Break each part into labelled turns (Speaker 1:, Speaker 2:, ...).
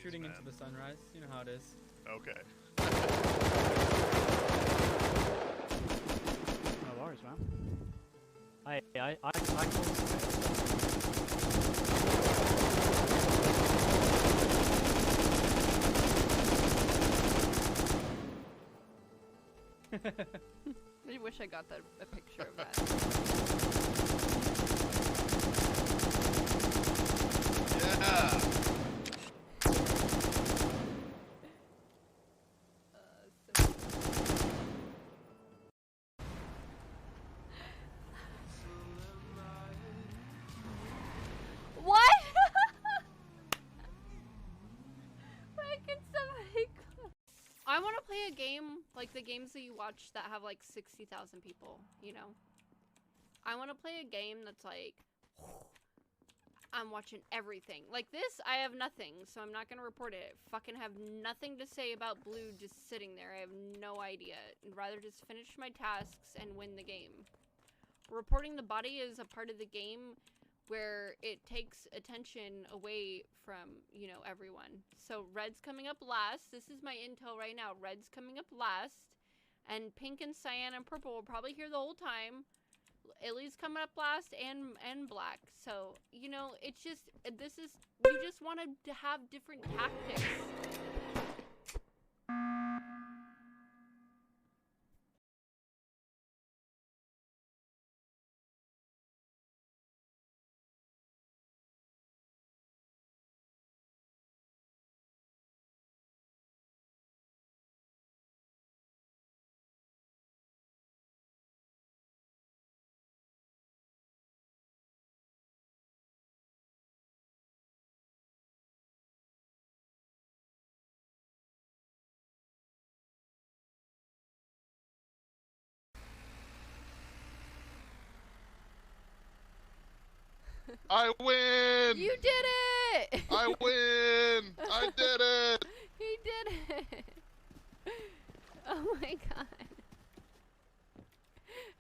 Speaker 1: shooting
Speaker 2: man.
Speaker 1: into the sunrise. You know how it is.
Speaker 2: Okay.
Speaker 3: No worries, man. I told
Speaker 4: I wish I got a picture of that.
Speaker 2: Yeah.
Speaker 4: What? Why can somebody? I want to play a game like the games that you watch that have like 60,000 people. You know. I want to play a game that's like. I'm watching everything. Like this, I have nothing, so I'm not gonna report it. Fucking have nothing to say about Blue just sitting there. I have no idea. I'd rather just finish my tasks and win the game. Reporting the body is a part of the game where it takes attention away from, you know, everyone. So Red's coming up last. This is my intel right now. Red's coming up last. And Pink and Cyan and Purple will probably hear the whole time. Illy's coming up last and Black. So, you know, it's just, this is, you just want to have different tactics.
Speaker 2: I win!
Speaker 4: You did it!
Speaker 2: I win! I did it!
Speaker 4: He did it! Oh my god.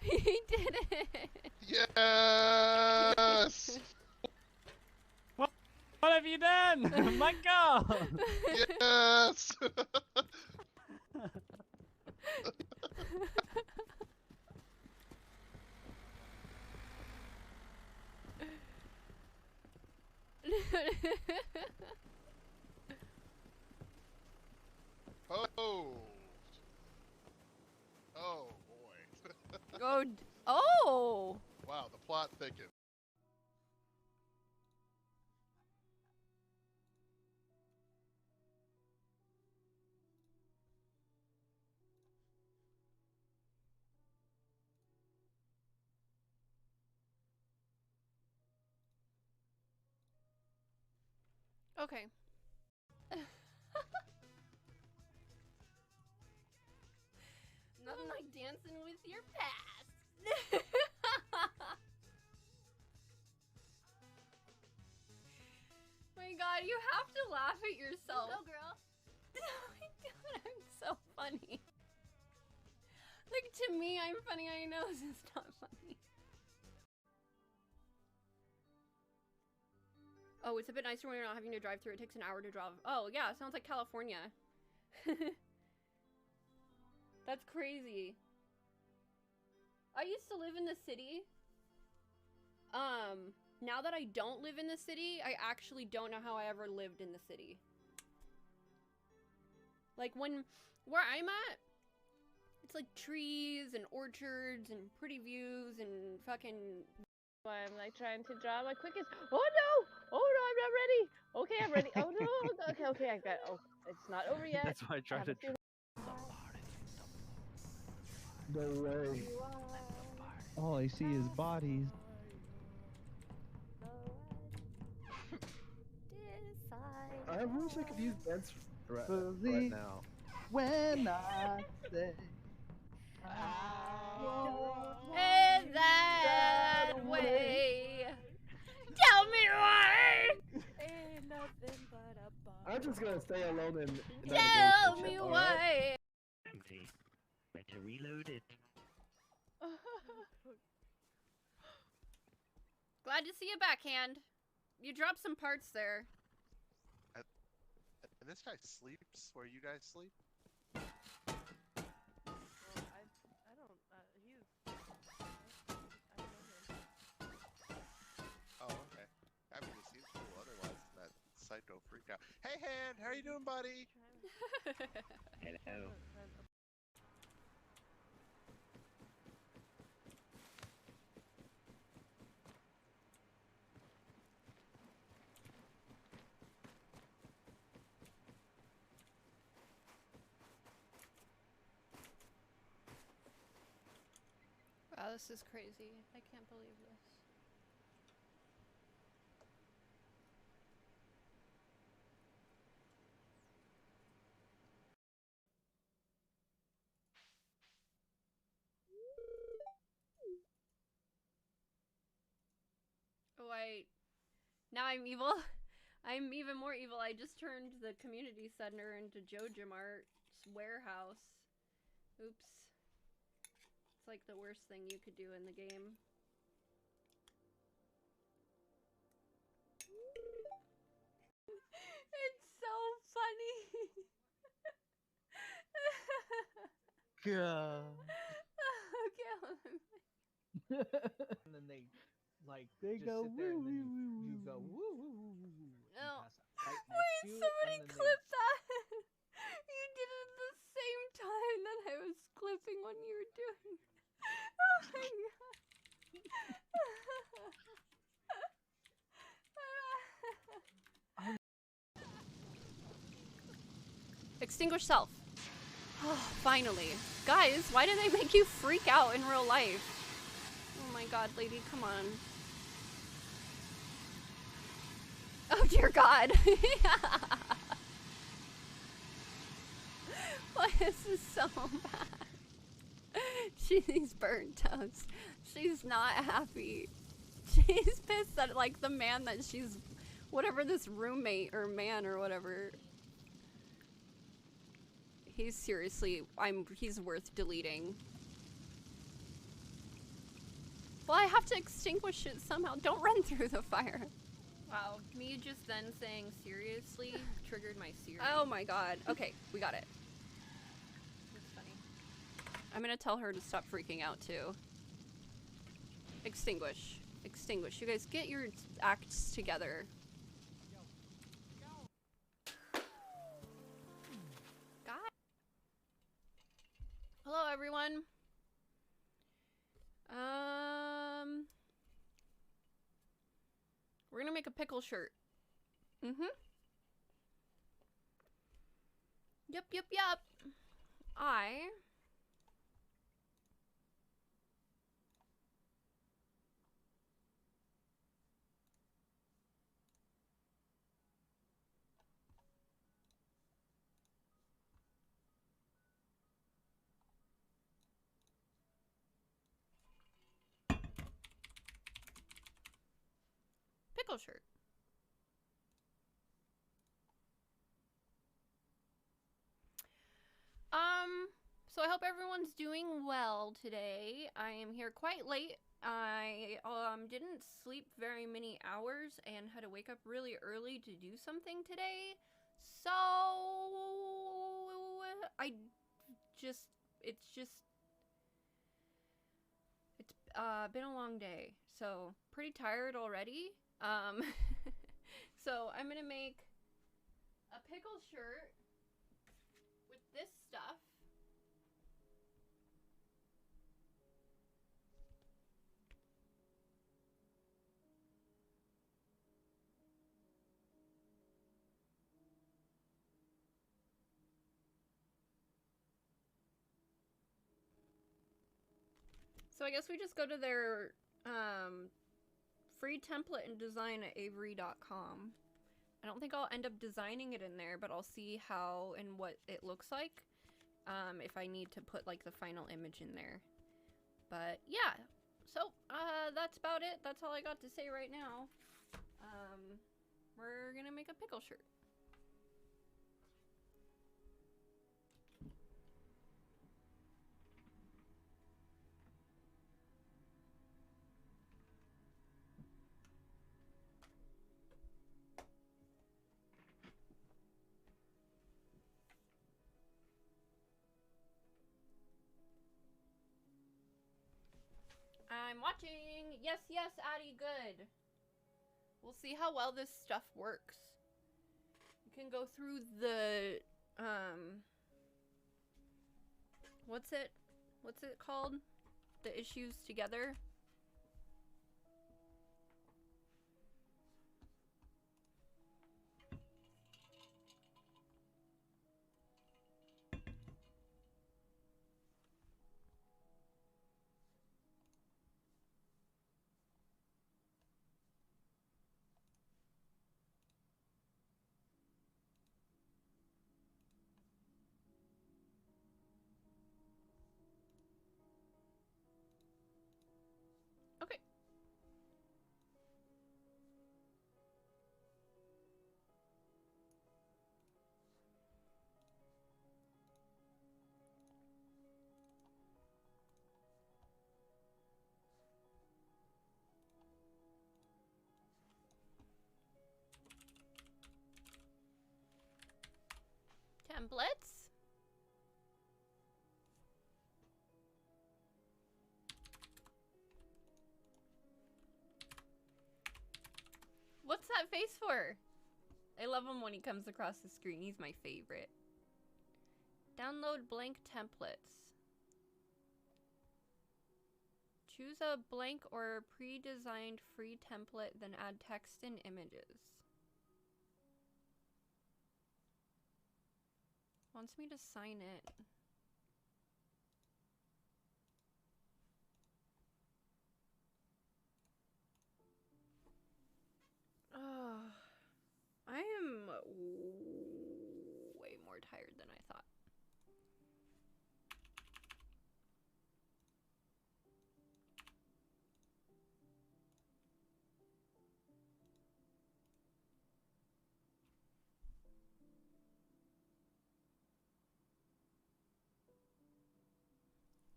Speaker 4: He did it!
Speaker 2: Yes!
Speaker 3: What have you done? My God!
Speaker 2: Yes! Oh! Oh boy.
Speaker 4: Oh, oh!
Speaker 2: Wow, the plot thickens.
Speaker 4: Okay. Nothing like dancing with your past. My god, you have to laugh at yourself.
Speaker 5: Go, girl.
Speaker 4: Oh my god, I'm so funny. Like, to me, I'm funny. I know this is not funny. Oh, it's a bit nicer when you're not having to drive through. It takes an hour to drive. Oh, yeah, sounds like California. That's crazy. I used to live in the city. Now that I don't live in the city, I actually don't know how I ever lived in the city. Like, where I'm at, it's like trees and orchards and pretty views and fucking...
Speaker 5: I'm like trying to draw my quickest. Oh no! Oh no, I'm not ready. Okay, I'm ready. Oh no! Okay, I got. Oh, it's not over yet.
Speaker 3: That's why I tried to.
Speaker 6: No way. All I see is bodies. I wish I could use dance right now.
Speaker 3: When I say
Speaker 4: Is that way? Tell me why!
Speaker 5: Ain't nothing but a bar.
Speaker 6: I'm just gonna stay alone and
Speaker 4: Tell me why!
Speaker 7: Better reload it.
Speaker 4: Glad to see you, Backhand. You dropped some parts there.
Speaker 2: this guy sleeps where you guys sleep?
Speaker 5: Well, I don't. He's. I don't know him.
Speaker 2: Oh, okay. I mean, it seems cool. Otherwise, that psycho freak out. Hey, Hand, how are you doing, buddy?
Speaker 7: Hello.
Speaker 4: Wow, this is crazy. I can't believe this. Oh, now I'm evil. I'm even more evil. I just turned the community center into Joja Mart's warehouse. Oops. It's like the worst thing you could do in the game. It's so funny.
Speaker 6: God.
Speaker 4: Okay.
Speaker 3: And then they like
Speaker 6: They
Speaker 3: just
Speaker 6: go
Speaker 3: sit there and then
Speaker 6: woo, woo, woo,
Speaker 3: you
Speaker 6: woo,
Speaker 3: go
Speaker 6: woo.
Speaker 3: woo woo woo woo woo. and
Speaker 4: No.
Speaker 3: pass out right next
Speaker 4: Wait,
Speaker 3: to you,
Speaker 4: somebody
Speaker 3: and then
Speaker 4: clip that. You did it at the same time that I was clipping when you were doing. Oh my god. Extinguish self. Oh, finally. Guys, why do they make you freak out in real life? Oh my god, lady, come on. Oh dear god. Why is this so bad? She's burnt toast. She's not happy. She's pissed that like the man that she's, whatever, this roommate or man or whatever. He's seriously, he's worth deleting. Well, I have to extinguish it somehow. Don't run through the fire. Wow, me just then saying seriously triggered my Siri. Oh my god. Okay, we got it. That's funny. I'm gonna tell her to stop freaking out too. Extinguish. Extinguish. You guys get your acts together. God. Hello, everyone. We're gonna make a pickle shirt. Mm-hmm. Yep. Pickle shirt. So I hope everyone's doing well today. I am here quite late. I didn't sleep very many hours and had to wake up really early to do something today. So it's been a long day. So pretty tired already. So I'm gonna make a pickle shirt with this stuff. So I guess we just go to their free template and design at avery.com. I don't think I'll end up designing it in there, but I'll see how and what it looks like. If I need to put like the final image in there. But yeah, so that's about it. That's all I got to say right now. We're gonna make a pickle shirt. time watching. Yes, yes, Addie, good. We'll see how well this stuff works. You can go through the, what's it called? The issues together. Okay. Templates. What's that face for? I love him when he comes across the screen. He's my favorite. Download blank templates. Choose a blank or pre-designed free template, then add text and images. Wants me to sign it. Oh, I am way more tired than I thought.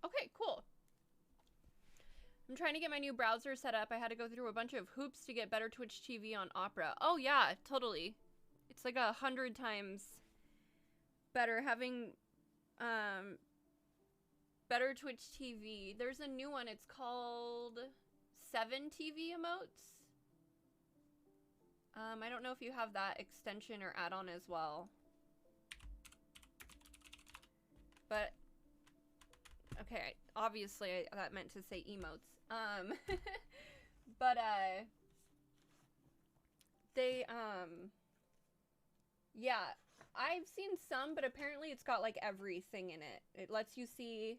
Speaker 4: Okay, cool. I'm trying to get my new browser set up. I had to go through a bunch of hoops to get better Twitch TV on Opera. Oh yeah, totally. It's like 100 times better having better Twitch TV. There's a new one. It's called 7 TV emotes. I don't know if you have that extension or add-on as well. But okay, obviously that meant to say emotes. But they yeah, I've seen some, but apparently it's got like everything in it. It lets you see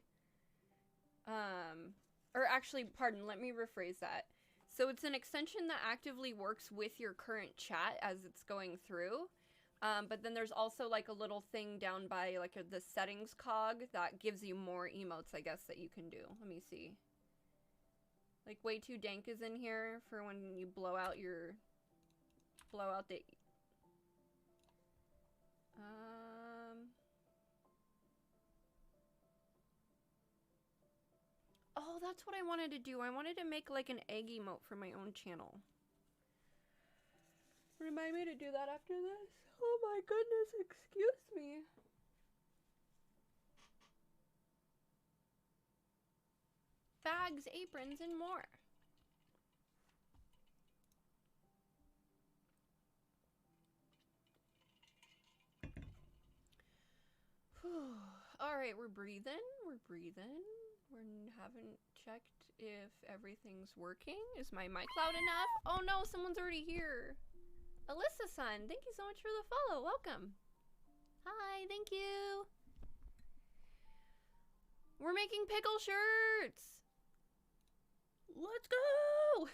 Speaker 4: or actually, pardon, let me rephrase that. So it's an extension that actively works with your current chat as it's going through. But then there's also like a little thing down by like the settings cog that gives you more emotes, I guess, that you can do. Let me see. Like way too dank is in here for when you blow out the oh, that's what I wanted to do. I wanted to make like an egg emote for my own channel. Remind me to do that after this. Oh my goodness, excuse me. Bags, aprons, and more. Alright, we're breathing. We're breathing. We haven't checked if everything's working. Is my mic loud enough? Oh no, someone's already here. Alyssa-san, thank you so much for the follow. Welcome. Hi, thank you. We're making pickle shirts. Let's go.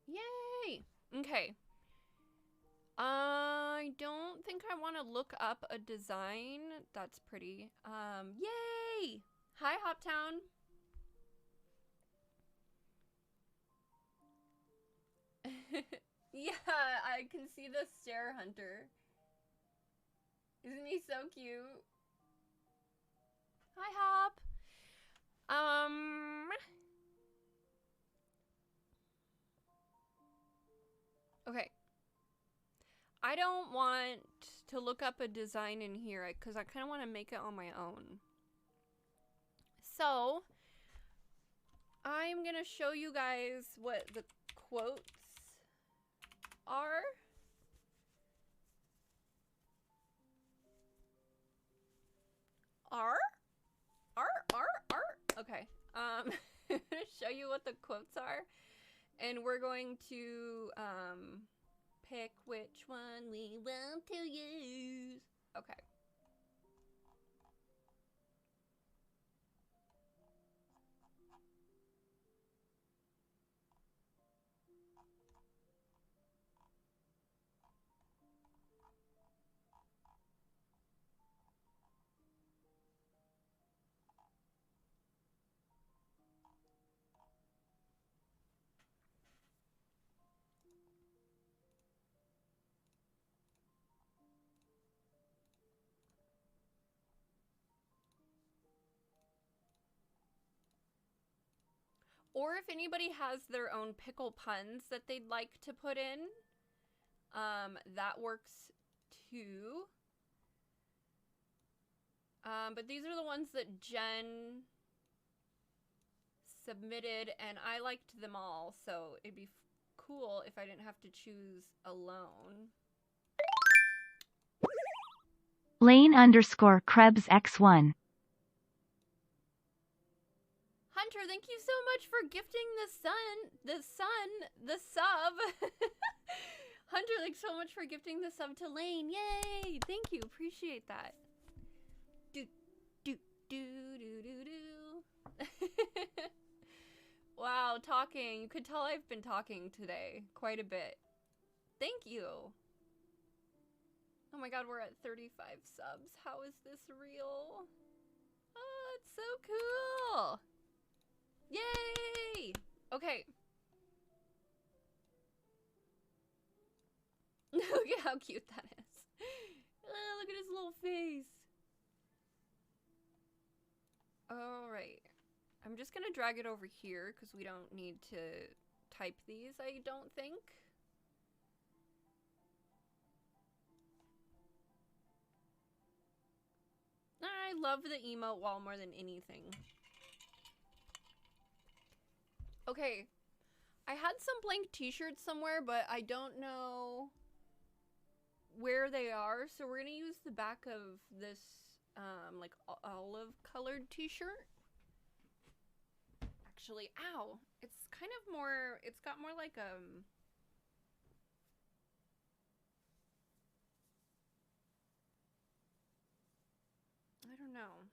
Speaker 4: Yay. Okay. I don't think I want to look up a design that's pretty. Yay! Hi, Hoptown. Yeah, I can see the stare hunter. Isn't he so cute? Hi, Hop. Okay. I don't want to look up a design in here because I kind of want to make it on my own. So, I'm going to show you guys what the quotes are. Okay. I'm going to show you what the quotes are. And we're going to pick which one we want to use. Okay. Or if anybody has their own pickle puns that they'd like to put in, that works too. But these are the ones that Jen submitted, and I liked them all, so it'd be cool if I didn't have to choose alone.
Speaker 1: Lane_Krebs X1.
Speaker 4: Hunter, thank you so much for gifting the sub. Hunter, thanks so much for gifting the sub to Lane. Yay! Thank you, appreciate that. Wow, talking. You could tell I've been talking today quite a bit. Thank you. Oh my god, we're at 35 subs. How is this real? Oh, it's so cool. Yay! Okay. Look at how cute that is. Oh, look at his little face. Alright. I'm just gonna drag it over here because we don't need to type these, I don't think. I love the emote wall more than anything. Okay. I had some blank t-shirts somewhere, but I don't know where they are, so we're gonna use the back of this like olive colored t-shirt. Actually, ow, it's kind of more, it's got more like I don't know,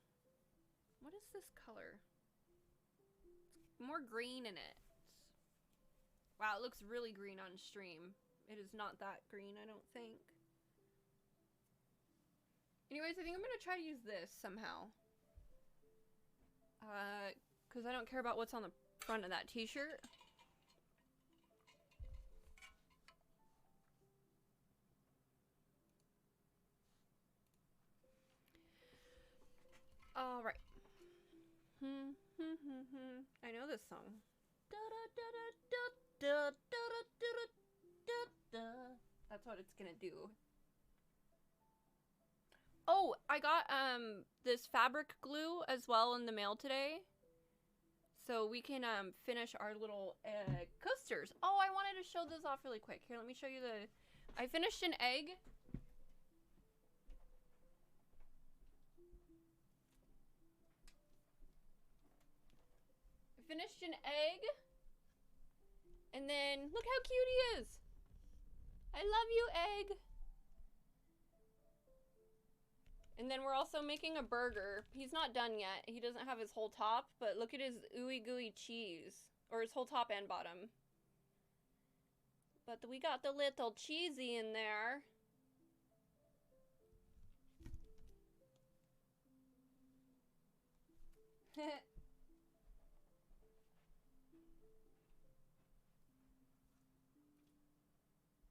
Speaker 4: what is this color? More green in it. Wow, it looks really green on stream. It is not that green, I don't think. Anyways, I think I'm gonna try to use this somehow. Because I don't care about what's on the front of that t-shirt. Alright. I know this song. That's what it's gonna do. Oh, I got this fabric glue as well in the mail today. So we can finish our little coasters. Oh, I wanted to show this off really quick. Here, let me show you the... I finished an egg. I finished an egg. And then, look how cute he is. I love you, egg. And then we're also making a burger. He's not done yet. He doesn't have his whole top, but look at his ooey gooey cheese. Or his whole top and bottom. But we got the little cheesy in there.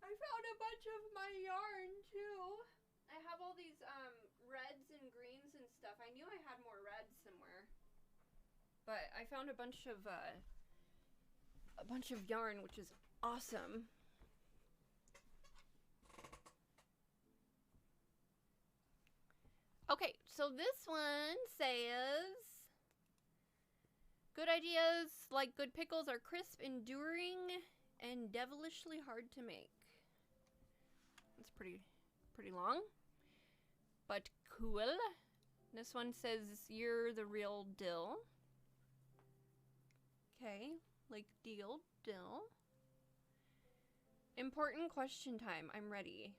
Speaker 4: I found a bunch of my yarn too. I have all these reds and greens and stuff. I knew I had more reds somewhere, but I found a bunch of yarn, which is awesome. So this one says, good ideas like good pickles are crisp, enduring, and devilishly hard to make. It's pretty long, but cool. This one says, you're the real dill. Okay, like dill. Important question time. I'm ready.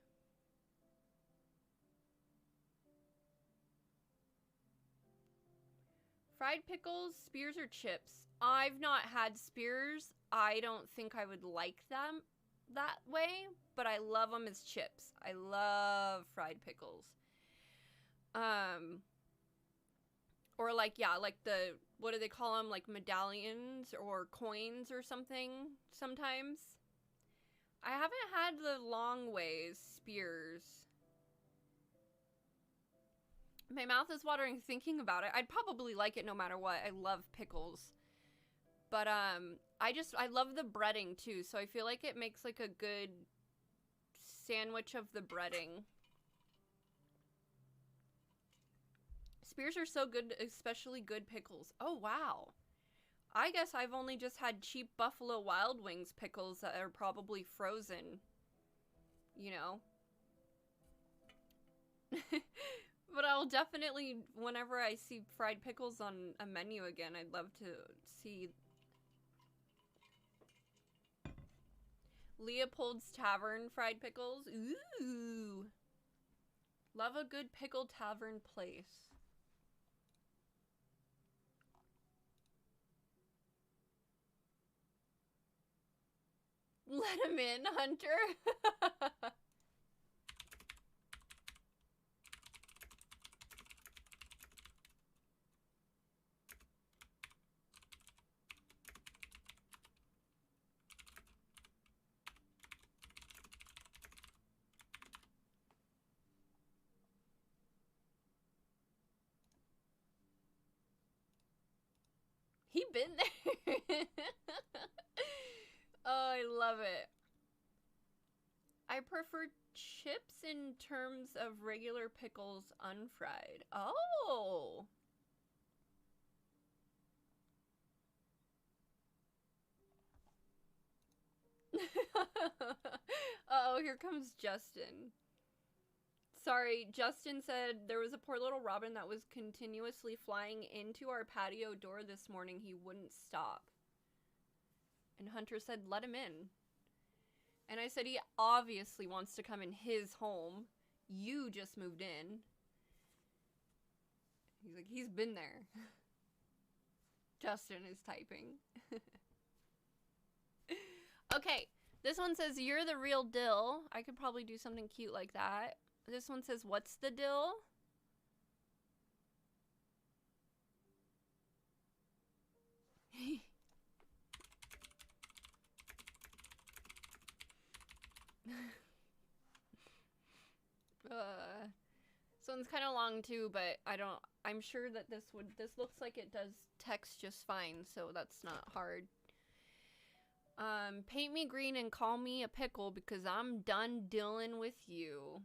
Speaker 4: Fried pickles, spears, or chips? I've not had spears. I don't think I would like them that way, but I love them as chips. I love fried pickles. Or like, yeah, like the, what do they call them? Like medallions or coins or something sometimes. I haven't had the long ways spears. My mouth is watering thinking about it. I'd probably like it no matter what. I love pickles. But I love the breading too, so I feel like it makes like a good sandwich of the breading. Spears are so good, especially good pickles. Oh, wow. I guess I've only just had cheap Buffalo Wild Wings pickles that are probably frozen. You know? But I'll definitely, whenever I see fried pickles on a menu again, I'd love to see Leopold's Tavern fried pickles. Ooh. Love a good pickle tavern place. Let him in, Hunter. He been there. Oh, I love it. I prefer chips in terms of regular pickles unfried. Oh. Uh-oh, here comes Justin. Sorry, Justin said there was a poor little robin that was continuously flying into our patio door this morning. He wouldn't stop. And Hunter said, let him in. And I said, he obviously wants to come in his home. You just moved in. He's like, he's been there. Justin is typing. Okay, this one says, you're the real dill. I could probably do something cute like that. This one says, what's the dill? This one's kind of long too, but I'm sure that this looks like it does text just fine, so that's not hard. Paint me green and call me a pickle because I'm done dealing with you.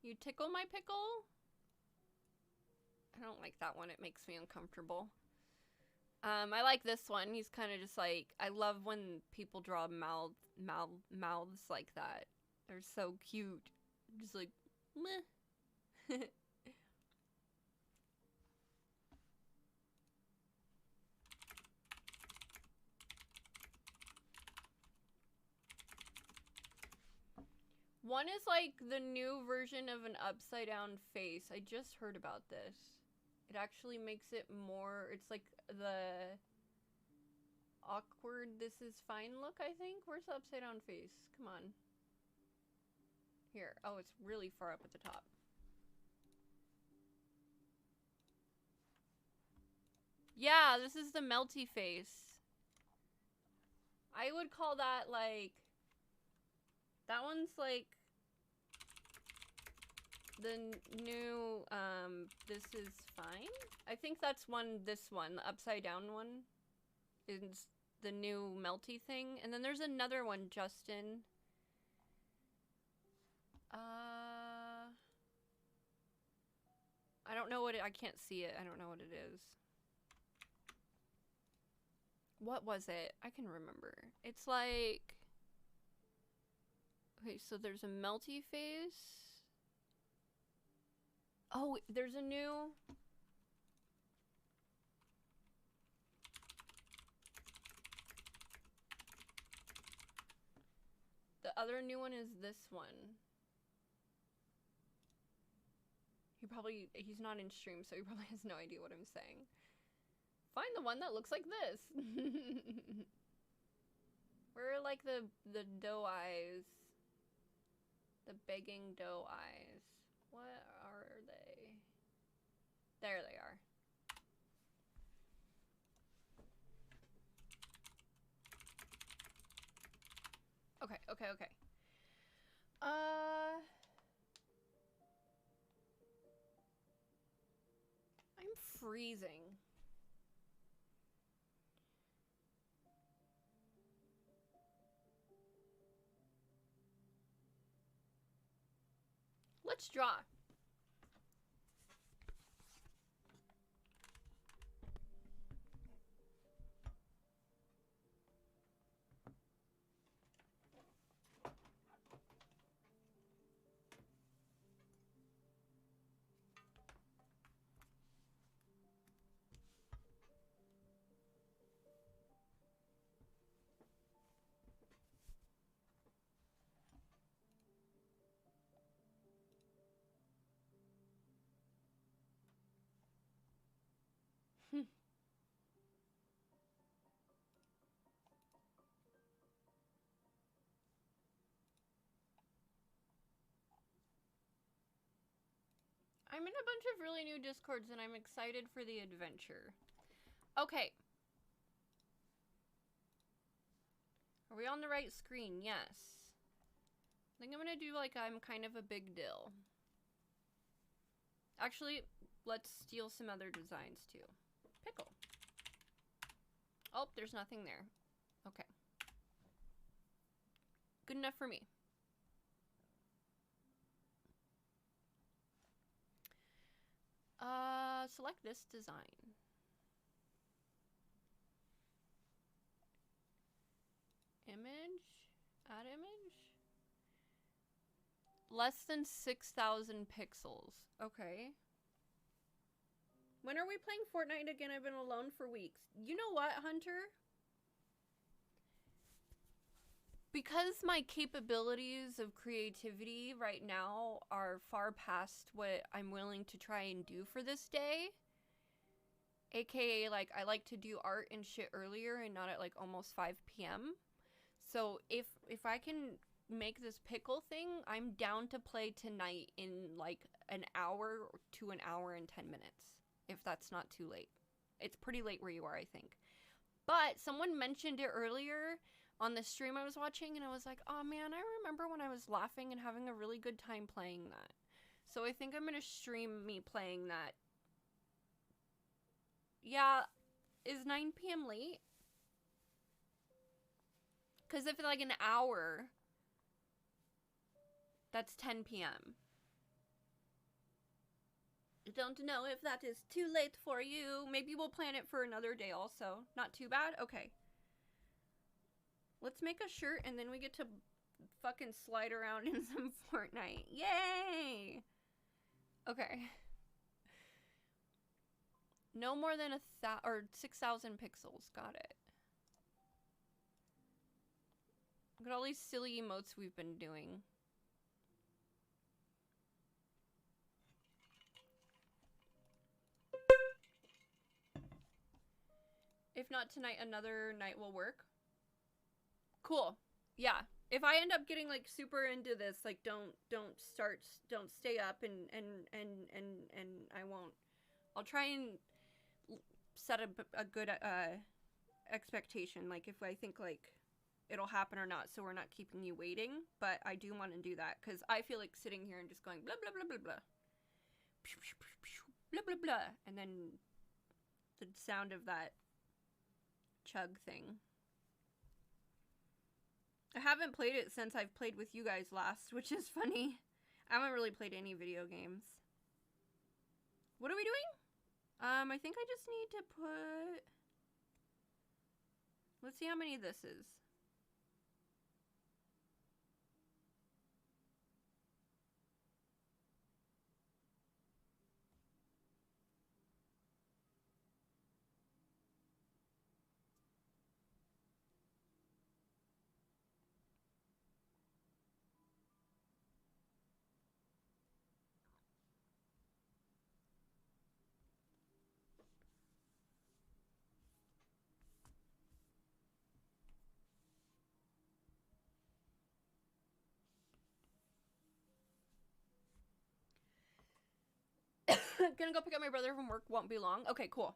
Speaker 4: You tickle my pickle? I don't like that one. It makes me uncomfortable. I like this one. He's kind of just like, I love when people draw mouths like that. They're so cute. Just like, meh. One is like the new version of an upside down face. I just heard about this. It actually makes it more, it's like the awkward this is fine look, I think. Where's the upside down face? Come on. Here. Oh, it's really far up at the top. Yeah, this is the melty face. I would call that like, that one's like the new, this is fine. I think that's this one, the upside down one is the new melty thing. And then there's another one, Justin. I don't know what I can't see it. I don't know what it is. What was it? I can remember. It's like... Okay, so there's a melty face. Oh, there's a new... The other new one is this one. He's not in stream, so he probably has no idea what I'm saying. Find the one that looks like this. Where are like the doe eyes? The begging doe eyes. What are they? There they are. Okay, okay, okay. I'm freezing. Let's draw. I'm in a bunch of really new Discords and I'm excited for the adventure. Okay. Are we on the right screen? Yes. I think I'm gonna do like I'm kind of a big deal. Actually, let's steal some other designs too. Pickle. Oh, there's nothing there. Okay. Good enough for me. Select this design. Image? Add image? Less than 6,000 pixels. Okay. When are we playing Fortnite again? I've been alone for weeks. You know what, Hunter? Because my capabilities of creativity right now are far past what I'm willing to try and do for this day, aka like I like to do art and shit earlier and not at like almost 5 p.m. So if I can make this pickle thing, I'm down to play tonight in like an hour to an hour and 10 minutes, if that's not too late. It's pretty late where you are, I think. But someone mentioned it earlier on the stream I was watching, and I was like, oh man, I remember when I was laughing and having a really good time playing that. So I think I'm gonna stream me playing that. Yeah, is 9 p.m. late? Because if it's like an hour, that's 10 p.m. I don't know if that is too late for you. Maybe we'll plan it for another day also. Not too bad? Okay. Let's make a shirt and then we get to fucking slide around in some Fortnite. Yay! Okay. No more than 6,000 pixels. Got it. Look at all these silly emotes we've been doing. If not tonight, another night will work. Cool. Yeah. If I end up getting like super into this, like don't stay up and I won't. I'll try and set a good expectation, like if I think like it'll happen or not, so we're not keeping you waiting. But I do want to do that because I feel like sitting here and just going blah blah blah blah blah blah blah blah, and then the sound of that chug thing. I haven't played it since I've played with you guys last, which is funny. I haven't really played any video games. What are we doing? I think I just need to put... Let's see how many this is. Gonna go pick up my brother from work, won't be long. Okay, cool.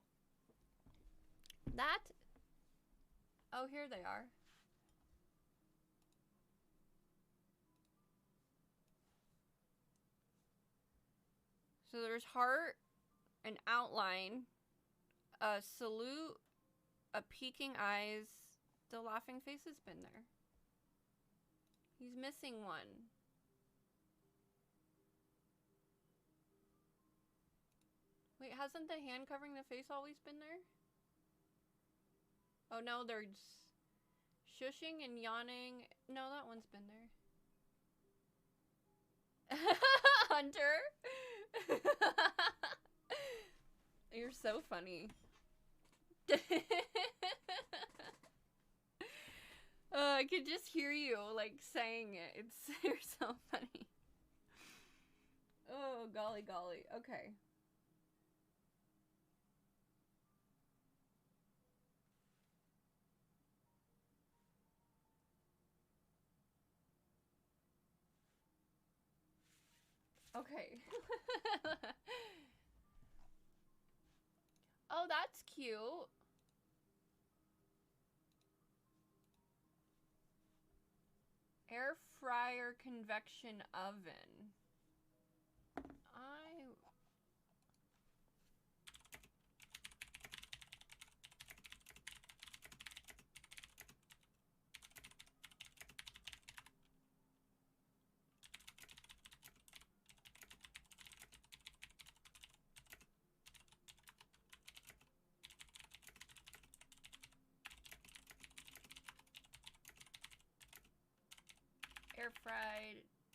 Speaker 4: That... Oh, here they are. So there's heart, an outline, a salute, a peeking eyes. The laughing face has been there. He's missing one. Wait, hasn't the hand covering the face always been there? Oh no, there's shushing and yawning. No, that one's been there. Hunter? You're so funny. I could just hear you, like, saying it. You're so funny. Oh, golly golly. Okay. Okay. Oh, that's cute. Air fryer convection oven.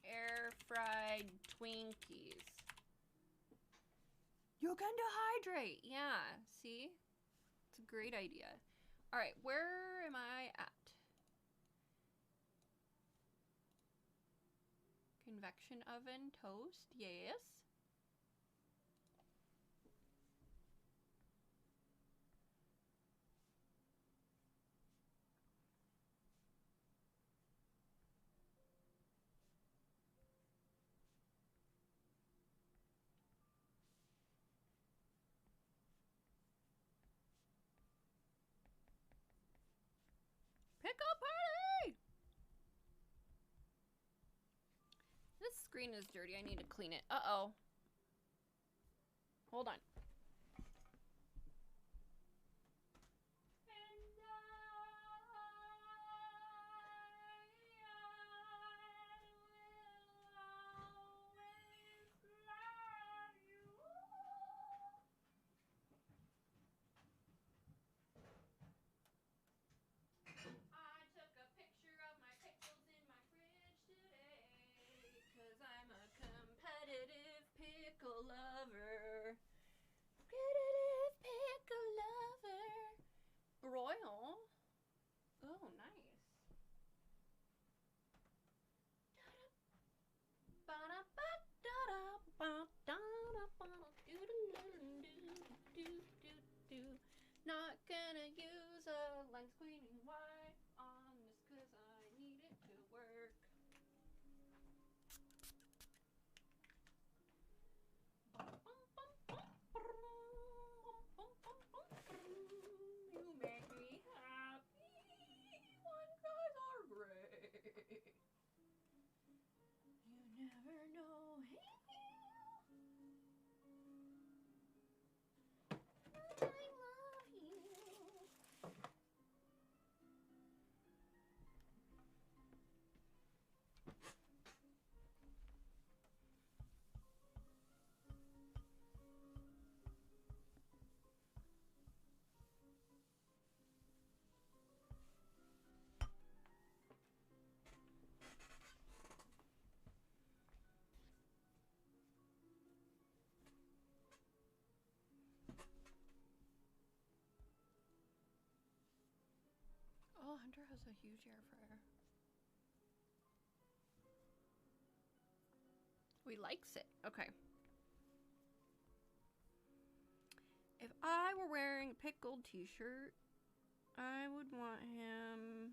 Speaker 4: Air fried Twinkies. You can dehydrate. Yeah, see? It's a great idea. All right, where am I at? Convection oven, toast, yes. Pickle party! This screen is dirty. I need to clean it. Uh-oh. Hold on. I took a picture of my pickles in my fridge today, 'cause I'm a competitive pickle lover. Competitive pickle lover. Broil. Oh, nice. Not gonna use a lens cleaning wipe on this 'cause I need it to work. You make me happy when guys are great. You never know. Hunter has a huge air fryer. We likes it. Okay. If I were wearing a pickled t-shirt, I would want him...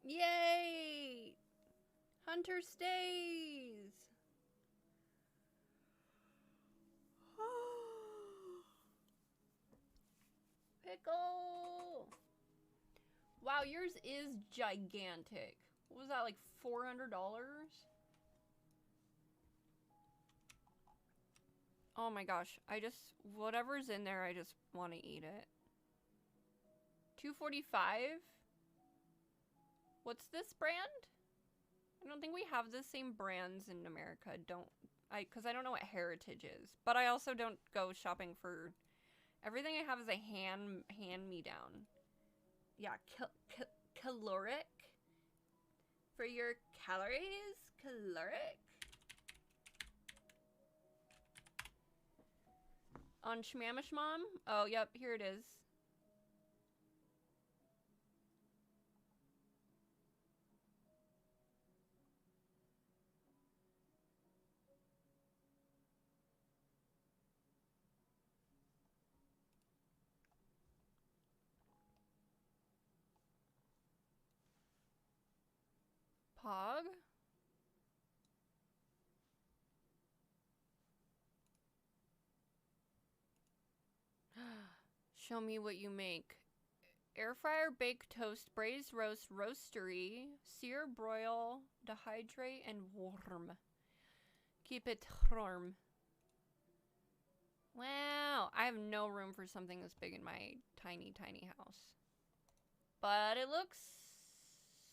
Speaker 4: Yay! Hunter stays! Pickle! Wow, yours is gigantic. What was that, like $400? Oh my gosh, whatever's in there, I just want to eat it. $2.45? What's this brand? I don't think we have the same brands in America. Because I don't know what Heritage is. But I also don't go shopping for... Everything I have is a hand-me-down. Yeah, caloric? For your calories? Caloric? On Shmamishmam? Oh, yep, here it is. Pog? Show me what you make. Air fryer, bake, toast, braise, roast, roastery, sear, broil, dehydrate, and warm. Keep it warm. Wow, I have no room for something this big in my tiny, tiny house. But it looks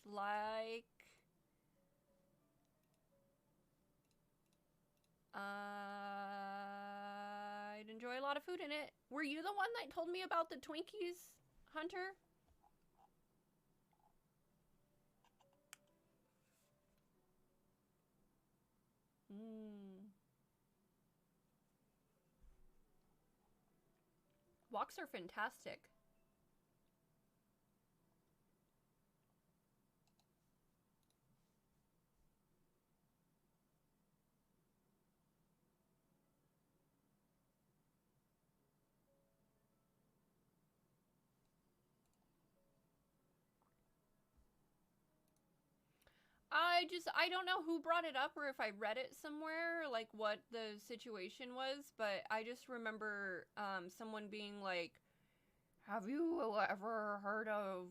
Speaker 4: like... I'd enjoy a lot of food in it. Were you the one that told me about the Twinkies, Hunter? Woks are fantastic. I don't know who brought it up or if I read it somewhere, like what the situation was, but I just remember someone being like, have you ever heard of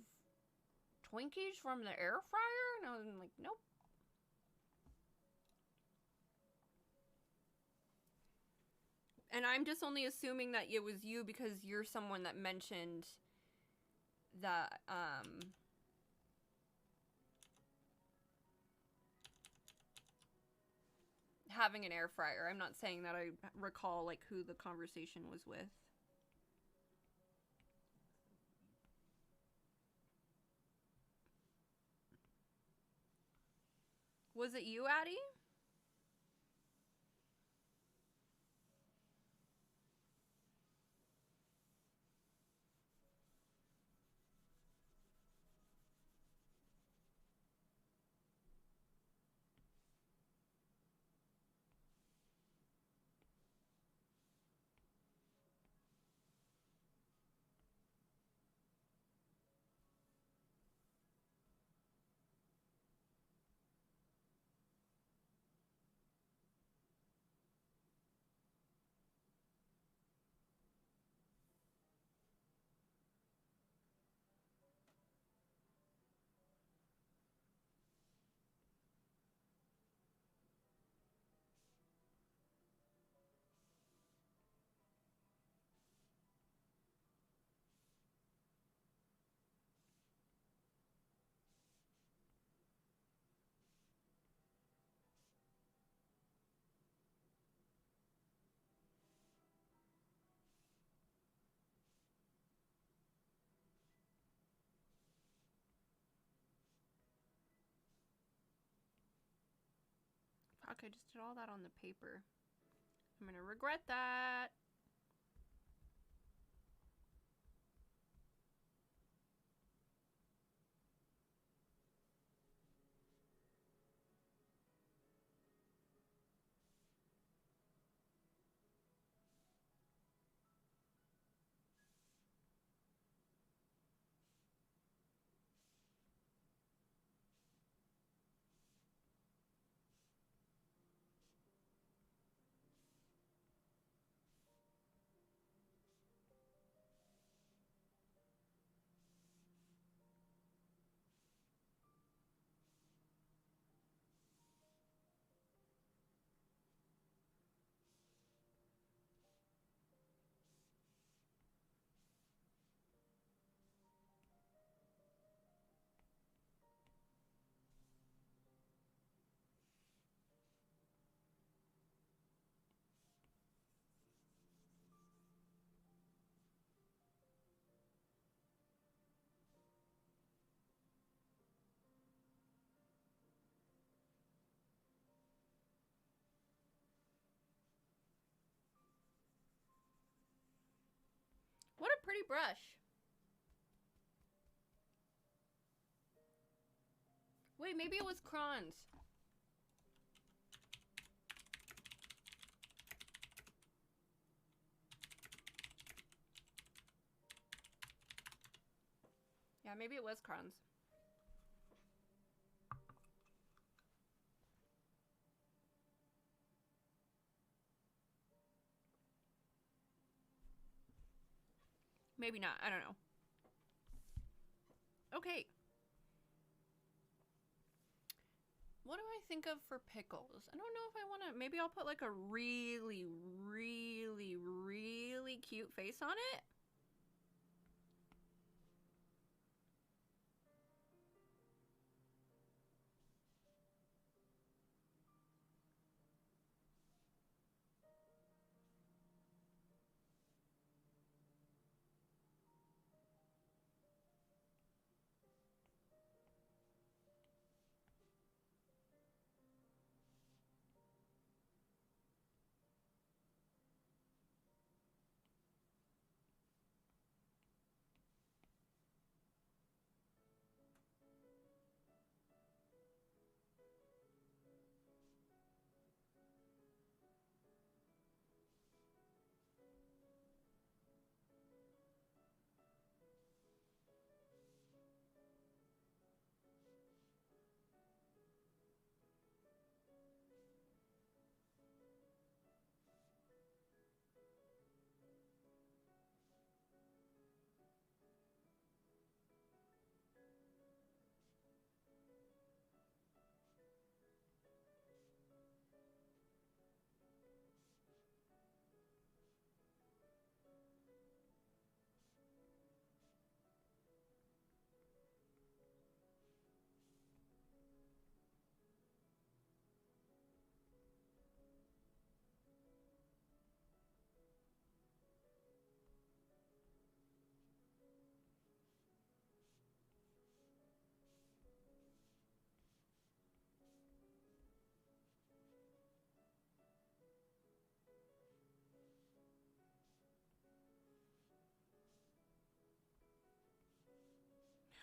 Speaker 4: Twinkies from the air fryer? And I was like, nope. And I'm just only assuming that it was you because you're someone that mentioned that, having an air fryer. I'm not saying that I recall, like, who the conversation was with. Was it you, Addie? Fuck, I just did all that on the paper. I'm gonna regret that. pretty brush. Wait, maybe it was Kron's. Yeah, maybe it was Kron's. Maybe not. I don't know. Okay. What do I think of for pickles? I don't know if I want to... Maybe I'll put like a really, really, really cute face on it.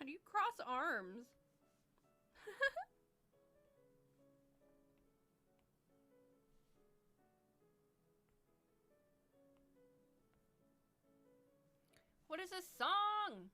Speaker 4: How do you cross arms? What is this song?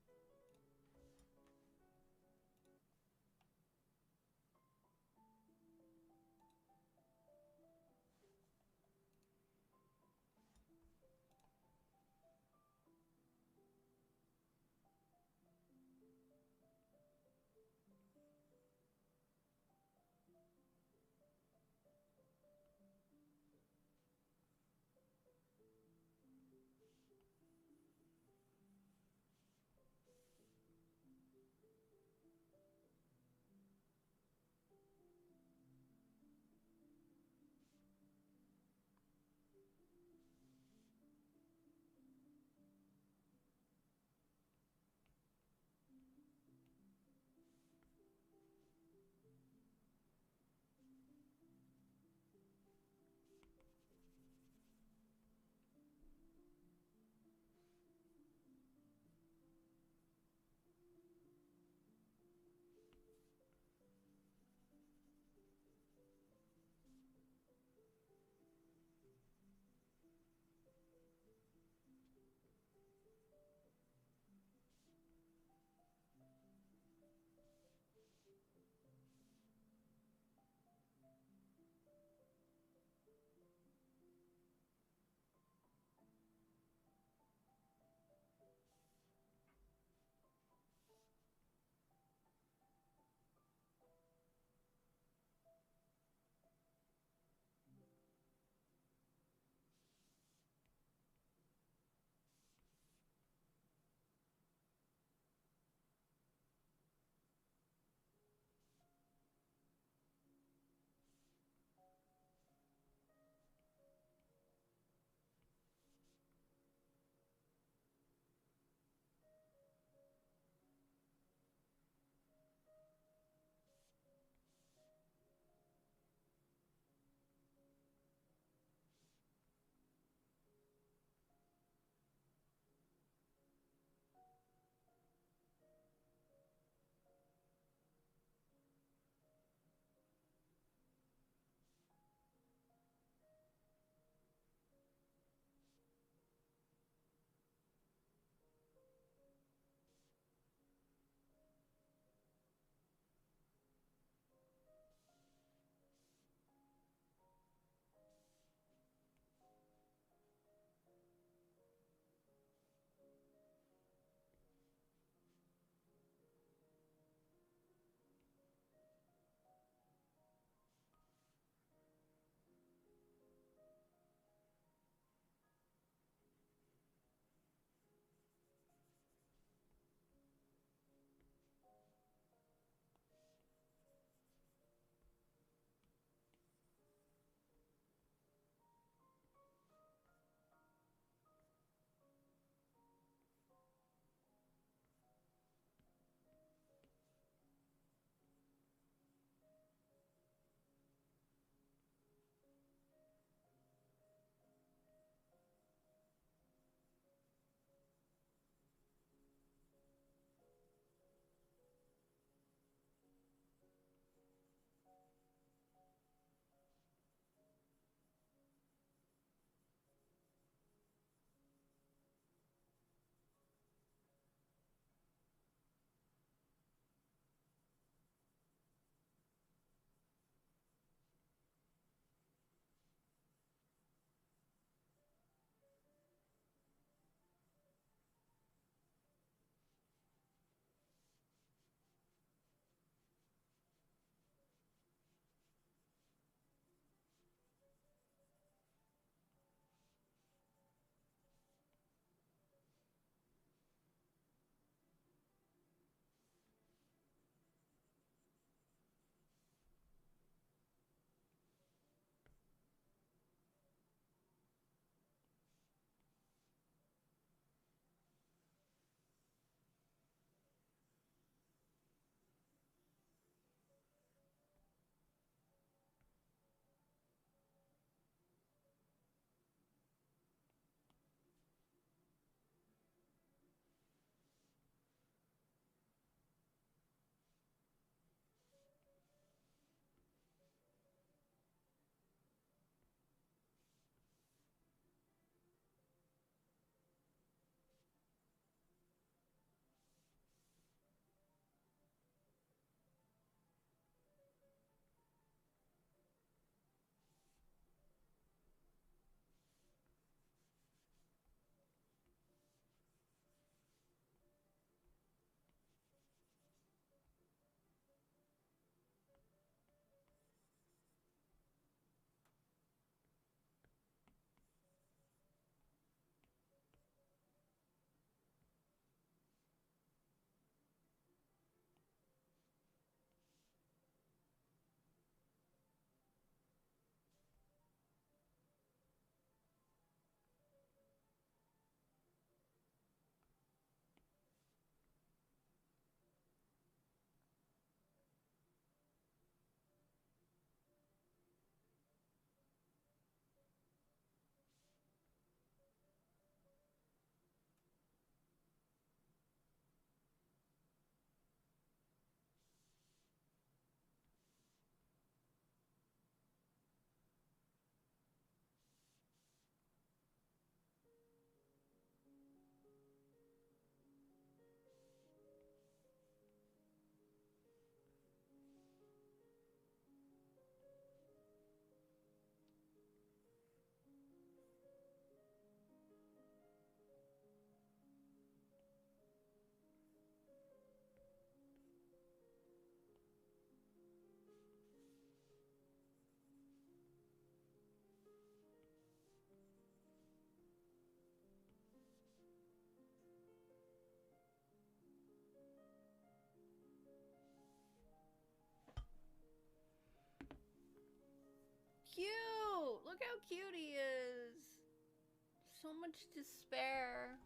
Speaker 4: so much despair.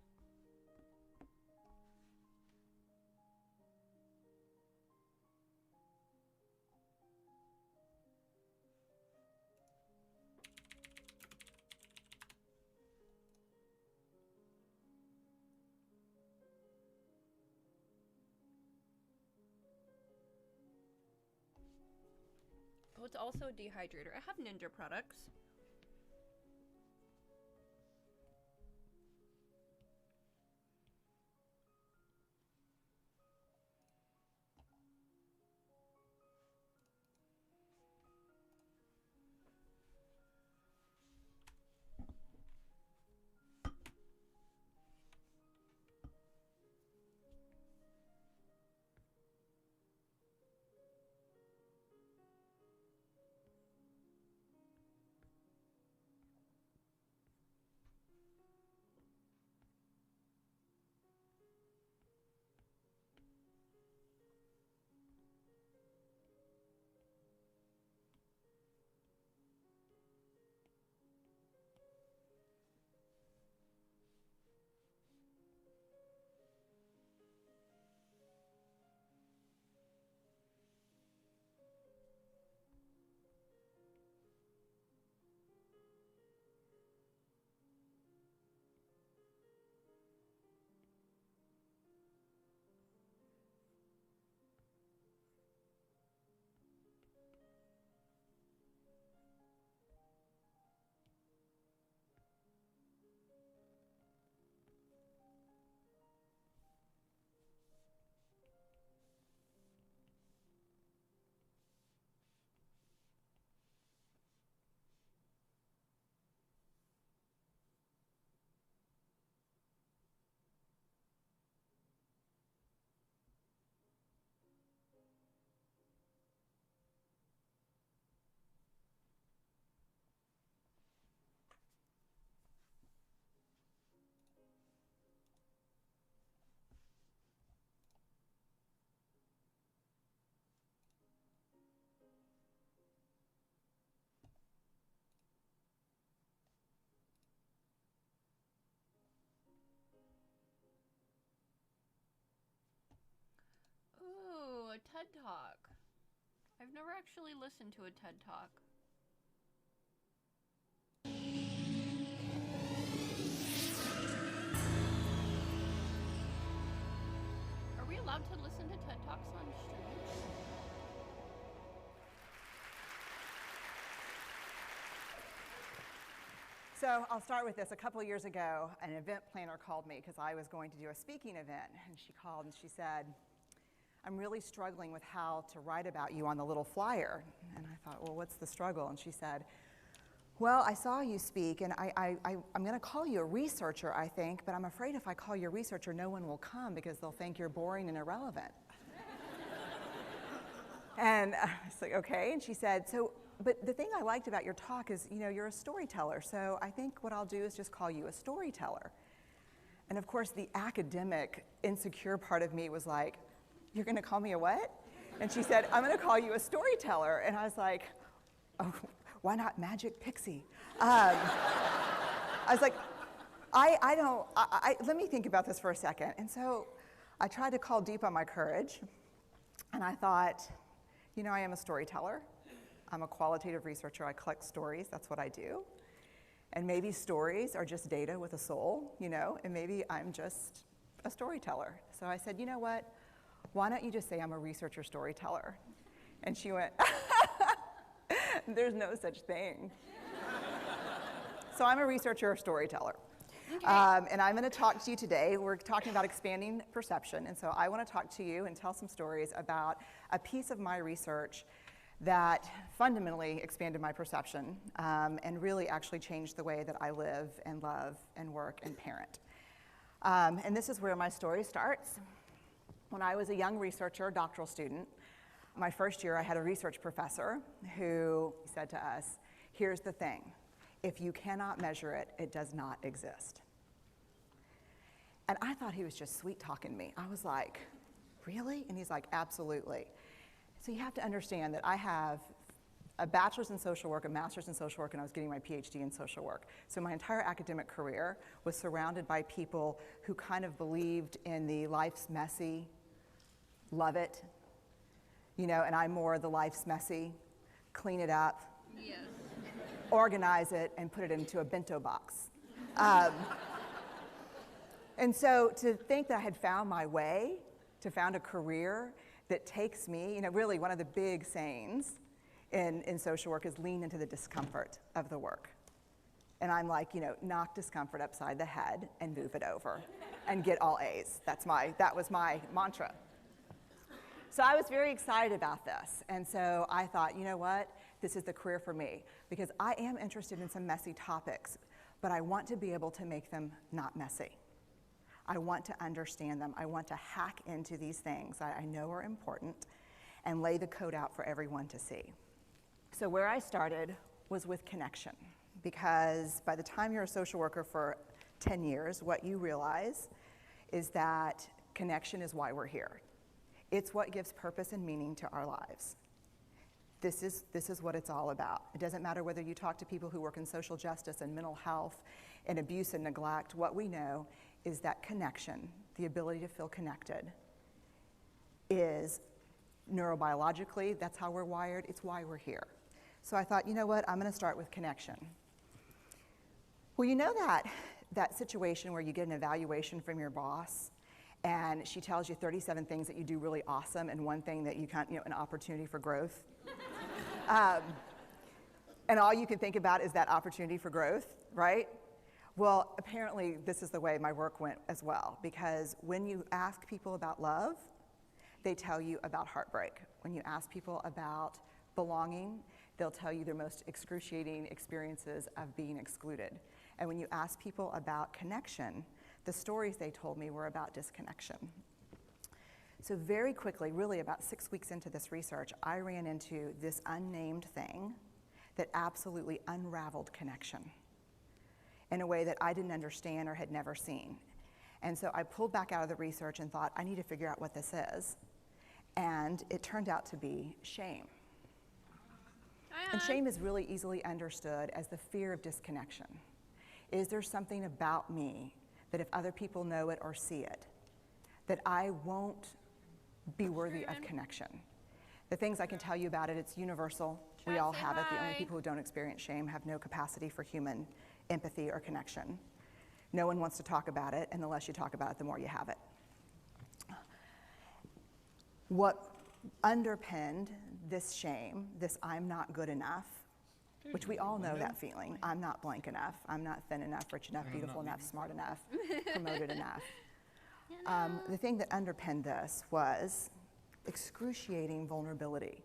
Speaker 4: Oh, it's also a dehydrator. I have Ninja products. Ooh, a TED Talk. I've never actually listened to a TED Talk. Are we allowed to listen to TED Talks on stream?
Speaker 1: So I'll start with this. A couple of years ago, an event planner called me because I was going to do a speaking event. And she called and she said, I'm really struggling with how to write about you on the little flyer. And I thought, well, what's the struggle? And she said, well, I saw you speak, and I'm going to call you a researcher, I think, but I'm afraid if I call you a researcher, no one will come because they'll think you're boring and irrelevant. And I was like, okay. And she said, but the thing I liked about your talk is, you're a storyteller, so I think what I'll do is just call you a storyteller. And of course, the academic, insecure part of me was like, you're going to call me a what? And she said, I'm going to call you a storyteller. And I was like, oh, why not Magic Pixie? I was like, let me think about this for a second. And so I tried to call deep on my courage. And I thought, I am a storyteller. I'm a qualitative researcher. I collect stories. That's what I do. And maybe stories are just data with a soul, and maybe I'm just a storyteller. So I said, you know what? Why don't you just say I'm a researcher storyteller? And she went, there's no such thing. So I'm a researcher storyteller. Okay. And I'm going to talk to you today. We're talking about expanding perception. And so I want to talk to you and tell some stories about a piece of my research that fundamentally expanded my perception and really actually changed the way that I live and love and work and parent. And this is where my story starts. When I was a young researcher, doctoral student, my first year I had a research professor who said to us, here's the thing, if you cannot measure it, it does not exist. And I thought he was just sweet talking me. I was like, really? And he's like, absolutely. So you have to understand that I have a bachelor's in social work, a master's in social work, and I was getting my PhD in social work. So my entire academic career was surrounded by people who kind of believed in the life's messy, love it, you know, and I'm more the life's messy, clean it up,
Speaker 4: Yes.
Speaker 1: organize it, and put it into a bento box. And so to think that I had found my way, to found a career that takes me, you know, really one of the big sayings in social work is lean into the discomfort of the work. And I'm like, you know, knock discomfort upside the head and move it over and get all A's. That was my mantra. So I was very excited about this. And so I thought, you know what? This is the career for me because I am interested in some messy topics, but I want to be able to make them not messy. I want to understand them. I want to hack into these things that I know are important and lay the code out for everyone to see. So where I started was with connection, because by the time you're a social worker for 10 years, what you realize is that connection is why we're here. It's what gives purpose and meaning to our lives. This is what it's all about. It doesn't matter whether you talk to people who work in social justice and mental health and abuse and neglect. What we know is that connection, the ability to feel connected, is neurobiologically, that's how we're wired, it's why we're here. So I thought, you know what, I'm gonna start with connection. Well, you know that situation where you get an evaluation from your boss and she tells you 37 things that you do really awesome and one thing that you can't, you know, an opportunity for growth. And all you can think about is that opportunity for growth, right? Well, apparently this is the way my work went as well, because when you ask people about love, they tell you about heartbreak. When you ask people about belonging, they'll tell you their most excruciating experiences of being excluded. And when you ask people about connection, the stories they told me were about disconnection. So very quickly, really about 6 weeks into this research, I ran into this unnamed thing that absolutely unraveled connection in a way that I didn't understand or had never seen. And so I pulled back out of the research and thought, I need to figure out what this is. And it turned out to be shame. And shame is really easily understood as the fear of disconnection. Is there something about me that if other people know it or see it, that I won't be worthy of connection? The things I can tell you about it, it's universal. We all have it. The only people who don't experience shame have no capacity for human empathy or connection. No one wants to talk about it, and the less you talk about it, the more you have it. What underpinned this shame, this I'm not good enough, which we all know that feeling. I'm not blank enough. I'm not thin enough, rich enough, beautiful enough, smart enough, promoted enough. The thing that underpinned this was excruciating vulnerability.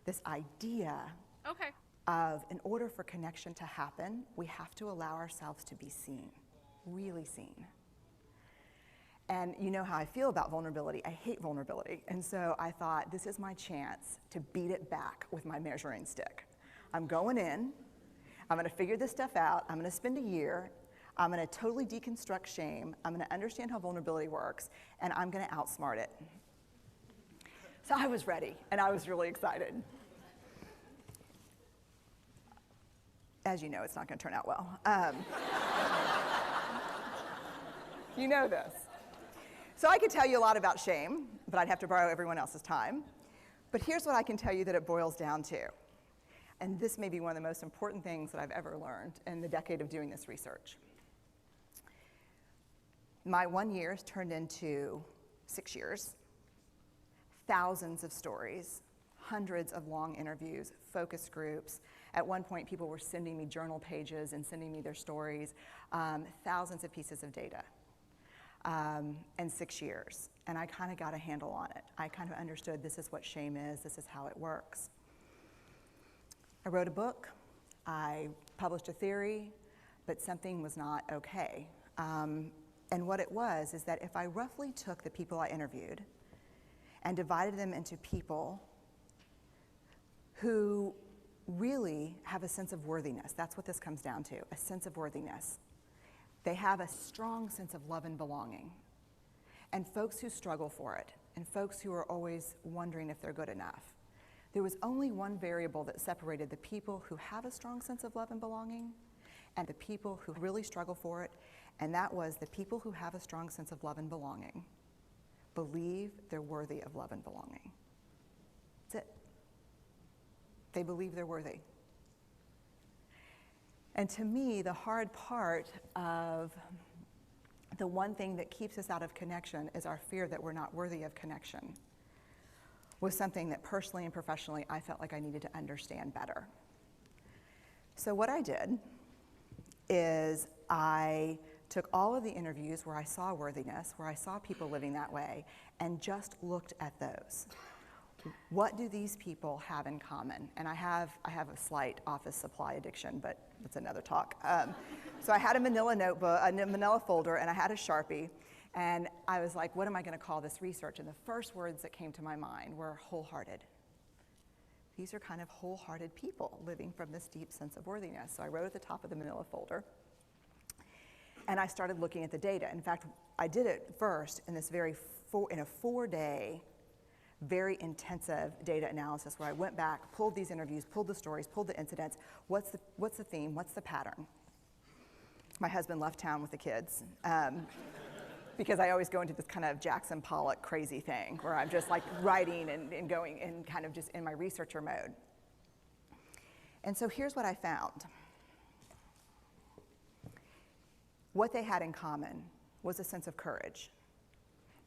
Speaker 1: This idea of, in order for connection to happen, we have to allow ourselves to be seen, really seen. And you know how I feel about vulnerability. I hate vulnerability. And so I thought, this is my chance to beat it back with my measuring stick. I'm going in, I'm gonna figure this stuff out, I'm gonna spend a year, I'm gonna totally deconstruct shame, I'm gonna understand how vulnerability works, and I'm gonna outsmart it. So I was ready, and I was really excited. As you know, it's not gonna turn out well. You know this. So I could tell you a lot about shame, but I'd have to borrow everyone else's time. But here's what I can tell you that it boils down to. And this may be one of the most important things that I've ever learned in the decade of doing this research. My 1 year has turned into 6 years, thousands of stories, hundreds of long interviews, focus groups. At one point, people were sending me journal pages and sending me their stories, thousands of pieces of data, and 6 years. And I kind of got a handle on it. I kind of understood this is what shame is, this is how it works. I wrote a book, I published a theory, but something was not okay. And what it was is that if I roughly took the people I interviewed and divided them into people who really have a sense of worthiness, that's what this comes down to, a sense of worthiness. They have a strong sense of love and belonging. And folks who struggle for it, and folks who are always wondering if they're good enough. There was only one variable that separated the people who have a strong sense of love and belonging and the people who really struggle for it, and that was the people who have a strong sense of love and belonging believe they're worthy of love and belonging. That's it. They believe they're worthy. And to me, the hard part of the one thing that keeps us out of connection is our fear that we're not worthy of connection, was something that personally and professionally I felt like I needed to understand better. So what I did is I took all of the interviews where I saw worthiness, where I saw people living that way, and just looked at those. What do these people have in common? And I have a slight office supply addiction, but that's another talk. So I had a manila notebook, a manila folder, and I had a Sharpie, and I was like, what am I going to call this research? And the first words that came to my mind were wholehearted. These are kind of wholehearted people living from this deep sense of worthiness. So I wrote at the top of the manila folder, and I started looking at the data. In fact, I did it first in this in a 4-day, very intensive data analysis where I went back, pulled these interviews, pulled the stories, pulled the incidents. What's the theme? What's the pattern? My husband left town with the kids because I always go into this kind of Jackson Pollock crazy thing where I'm just like writing and going and kind of just in my researcher mode. And so here's what I found. What they had in common was a sense of courage.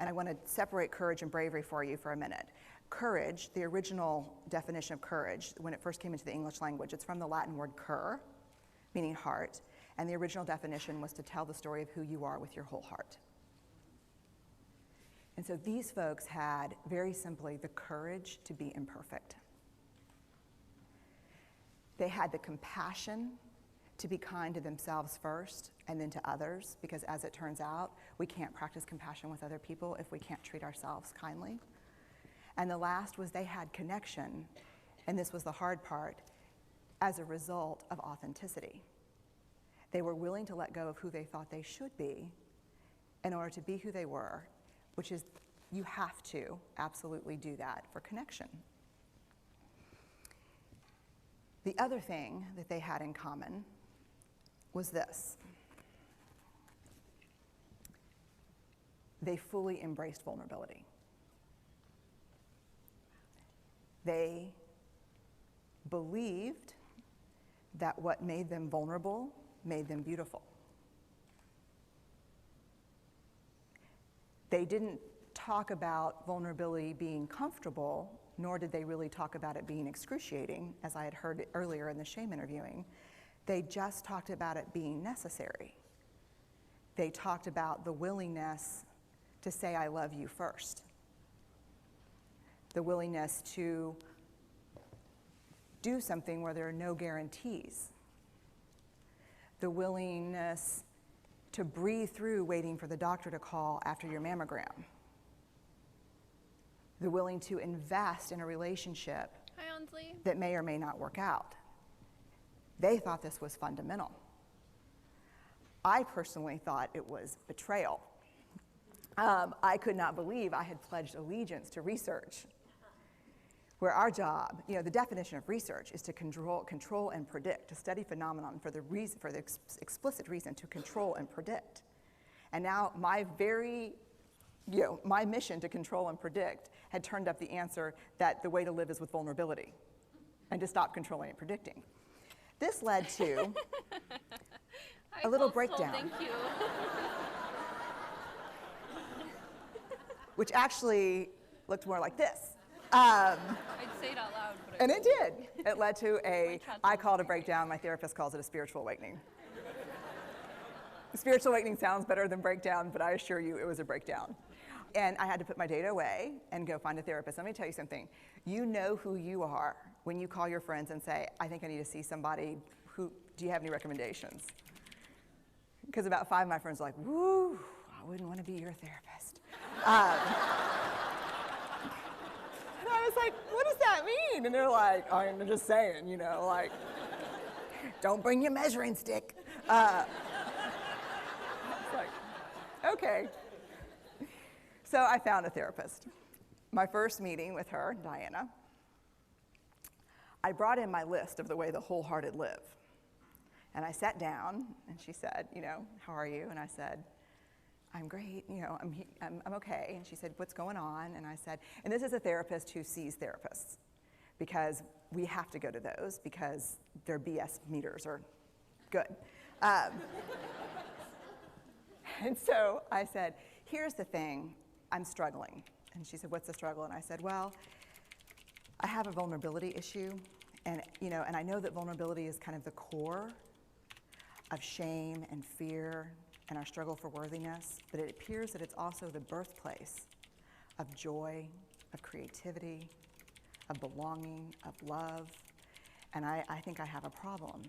Speaker 1: And I want to separate courage and bravery for you for a minute. Courage, the original definition of courage, when it first came into the English language, it's from the Latin word cur, meaning heart. And the original definition was to tell the story of who you are with your whole heart. And so these folks had, very simply, the courage to be imperfect. They had the compassion to be kind to themselves first and then to others, because as it turns out, we can't practice compassion with other people if we can't treat ourselves kindly. And the last was they had connection, and this was the hard part, as a result of authenticity. They were willing to let go of who they thought they should be in order to be who they were, which is, you have to absolutely do that for connection. The other thing that they had in common was this. They fully embraced vulnerability. They believed that what made them vulnerable made them beautiful. They didn't talk about vulnerability being comfortable, nor did they really talk about it being excruciating, as I had heard earlier in the shame interviewing. They just talked about it being necessary. They talked about the willingness to say, I love you first. The willingness to do something where there are no guarantees. The willingness to breathe through waiting for the doctor to call after your mammogram. The willing to invest in a relationship that may or may not work out. They thought this was fundamental. I personally thought it was betrayal. I could not believe I had pledged allegiance to research, where our job, the definition of research is to control and predict, to study phenomenon for the explicit reason to control and predict. And now my mission to control and predict had turned up the answer that the way to live is with vulnerability and to stop controlling and predicting. This led to a little breakdown.
Speaker 4: Thank you.
Speaker 1: Which actually looked more like this.
Speaker 4: I'd say it out loud, but
Speaker 1: And it did. It led to I call it a breakdown, my therapist calls it a spiritual awakening. Spiritual awakening sounds better than breakdown, but I assure you it was a breakdown. And I had to put my data away and go find a therapist. Let me tell you something. You know who you are when you call your friends and say, I think I need to see somebody. Do you have any recommendations? Because about 5 of my friends are like, woo, I wouldn't want to be your therapist. And I was like, what does that mean? And they're like, oh, I'm just saying, don't bring your measuring stick. It's like, okay. So I found a therapist. My first meeting with her, Diana, I brought in my list of the way the wholehearted live. And I sat down, and she said, how are you? And I said, I'm great, I'm okay. And she said, what's going on? And I said, and this is a therapist who sees therapists, because we have to go to those because their BS meters are good. And so I said, here's the thing, I'm struggling. And she said, what's the struggle? And I said, well, I have a vulnerability issue, and I know that vulnerability is kind of the core of shame and fear and our struggle for worthiness, but it appears that it's also the birthplace of joy, of creativity, of belonging, of love, and I think I have a problem,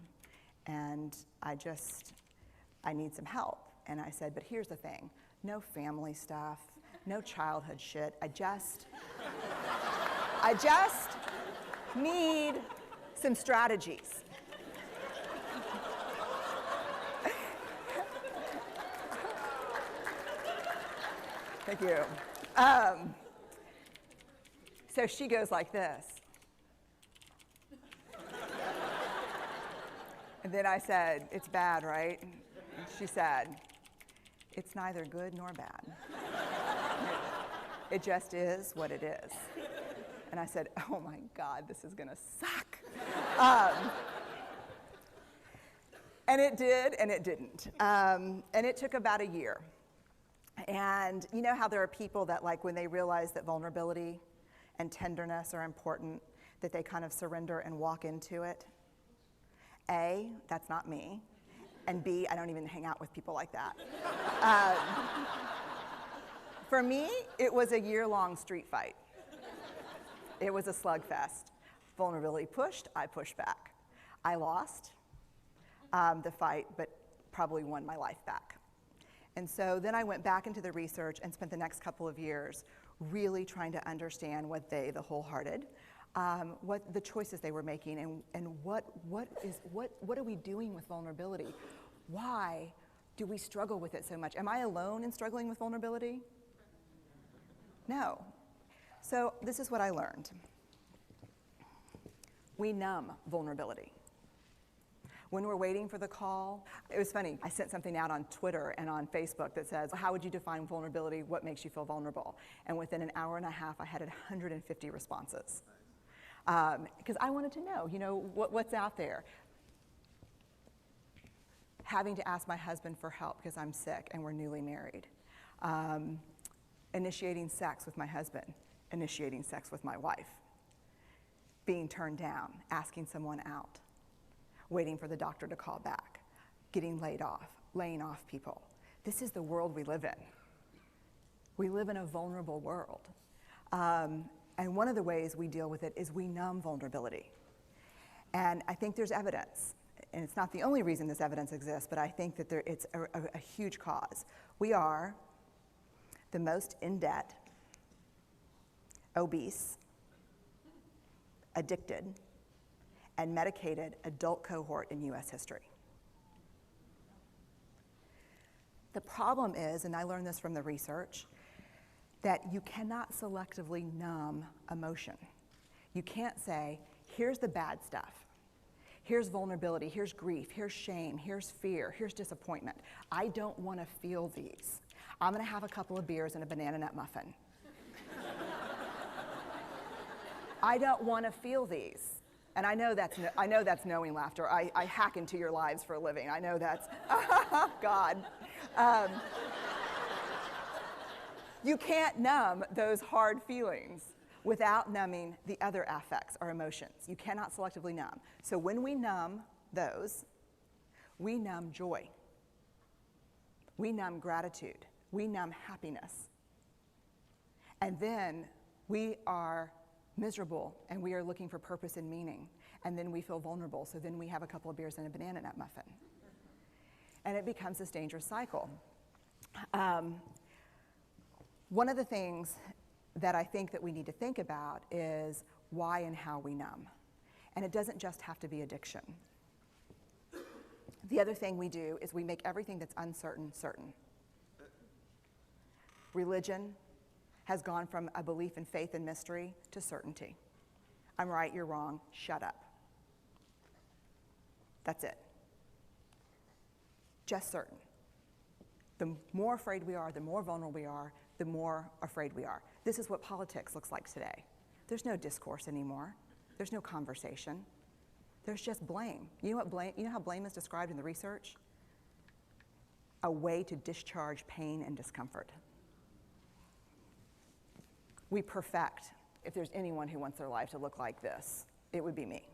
Speaker 1: and I need some help. And I said, but here's the thing, no family stuff, no childhood shit, I just need some strategies. Thank you. So she goes like this. And then I said, it's bad, right? And she said, it's neither good nor bad. It just is what it is. And I said, oh my God, this is gonna suck. And it did, and it didn't. And it took about a year. And you know how there are people that, like, when they realize that vulnerability and tenderness are important, that they kind of surrender and walk into it? A, that's not me. And B, I don't even hang out with people like that. For me, it was a year-long street fight. It was a slugfest. Vulnerability pushed, I pushed back. I lost the fight, but probably won my life back. And so then I went back into the research and spent the next couple of years really trying to understand what the wholehearted, what the choices they were making, and what are we doing with vulnerability? Why do we struggle with it so much? Am I alone in struggling with vulnerability? No. So this is what I learned. We numb vulnerability. When we're waiting for the call, it was funny, I sent something out on Twitter and on Facebook that says, how would you define vulnerability? What makes you feel vulnerable? And within an hour and a half, I had 150 responses. Because I wanted to know, what's out there. Having to ask my husband for help because I'm sick and we're newly married. Initiating sex with my husband, initiating sex with my wife. Being turned down, asking someone out. Waiting for the doctor to call back, getting laid off, laying off people. This is the world we live in. We live in a vulnerable world. And one of the ways we deal with it is we numb vulnerability. And I think there's evidence, and it's not the only reason this evidence exists, but I think that it's a huge cause. We are the most in debt, obese, addicted, and medicated adult cohort in US history. The problem is, and I learned this from the research, that you cannot selectively numb emotion. You can't say, here's the bad stuff. Here's vulnerability, here's grief, here's shame, here's fear, here's disappointment. I don't want to feel these. I'm going to have a couple of beers and a banana nut muffin. I don't want to feel these. And I know that's knowing laughter. I hack into your lives for a living. I know that's, God. You can't numb those hard feelings without numbing the other affects or emotions. You cannot selectively numb. So when we numb those, we numb joy. We numb gratitude. We numb happiness. And then we are miserable, and we are looking for purpose and meaning, and then we feel vulnerable, so then we have a couple of beers and a banana nut muffin. And it becomes this dangerous cycle. One of the things that I think that we need to think about is why and how we numb. And it doesn't just have to be addiction. The other thing we do is we make everything that's uncertain, certain. Religion has gone from a belief in faith and mystery to certainty. I'm right, you're wrong, shut up. That's it. Just certain. The more afraid we are, the more vulnerable we are, the more afraid we are. This is what politics looks like today. There's no discourse anymore. There's no conversation. There's just blame. You know what blame? You know how blame is described in the research? A way to discharge pain and discomfort. We perfect. If there's anyone who wants their life to look like this, it would be me.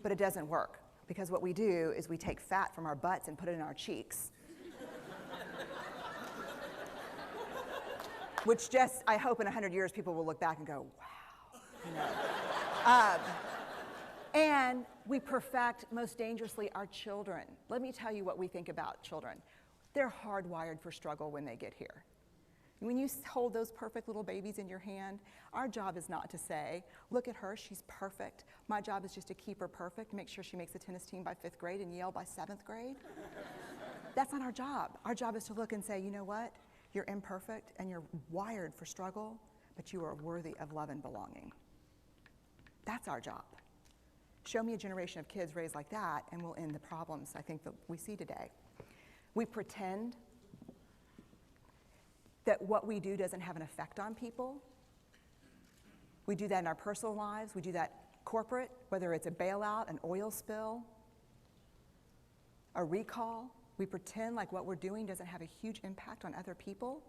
Speaker 1: But it doesn't work, because what we do is we take fat from our butts and put it in our cheeks. Which just, I hope in 100 years people will look back and go, wow. You know? And we perfect, most dangerously, our children. Let me tell you what we think about children. They're hardwired for struggle when they get here. When you hold those perfect little babies in your hand, our job is not to say, look at her, she's perfect. My job is just to keep her perfect, make sure she makes the tennis team by 5th grade and Yale by 7th grade. That's not our job. Our job is to look and say, you know what? You're imperfect and you're wired for struggle, but you are worthy of love and belonging. That's our job. Show me a generation of kids raised like that and we'll end the problems I think that we see today. We pretend that what we do doesn't have an effect on people. We do that in our personal lives. We do that corporate, whether it's a bailout, an oil spill, a recall. We pretend like what we're doing doesn't have a huge impact on other people.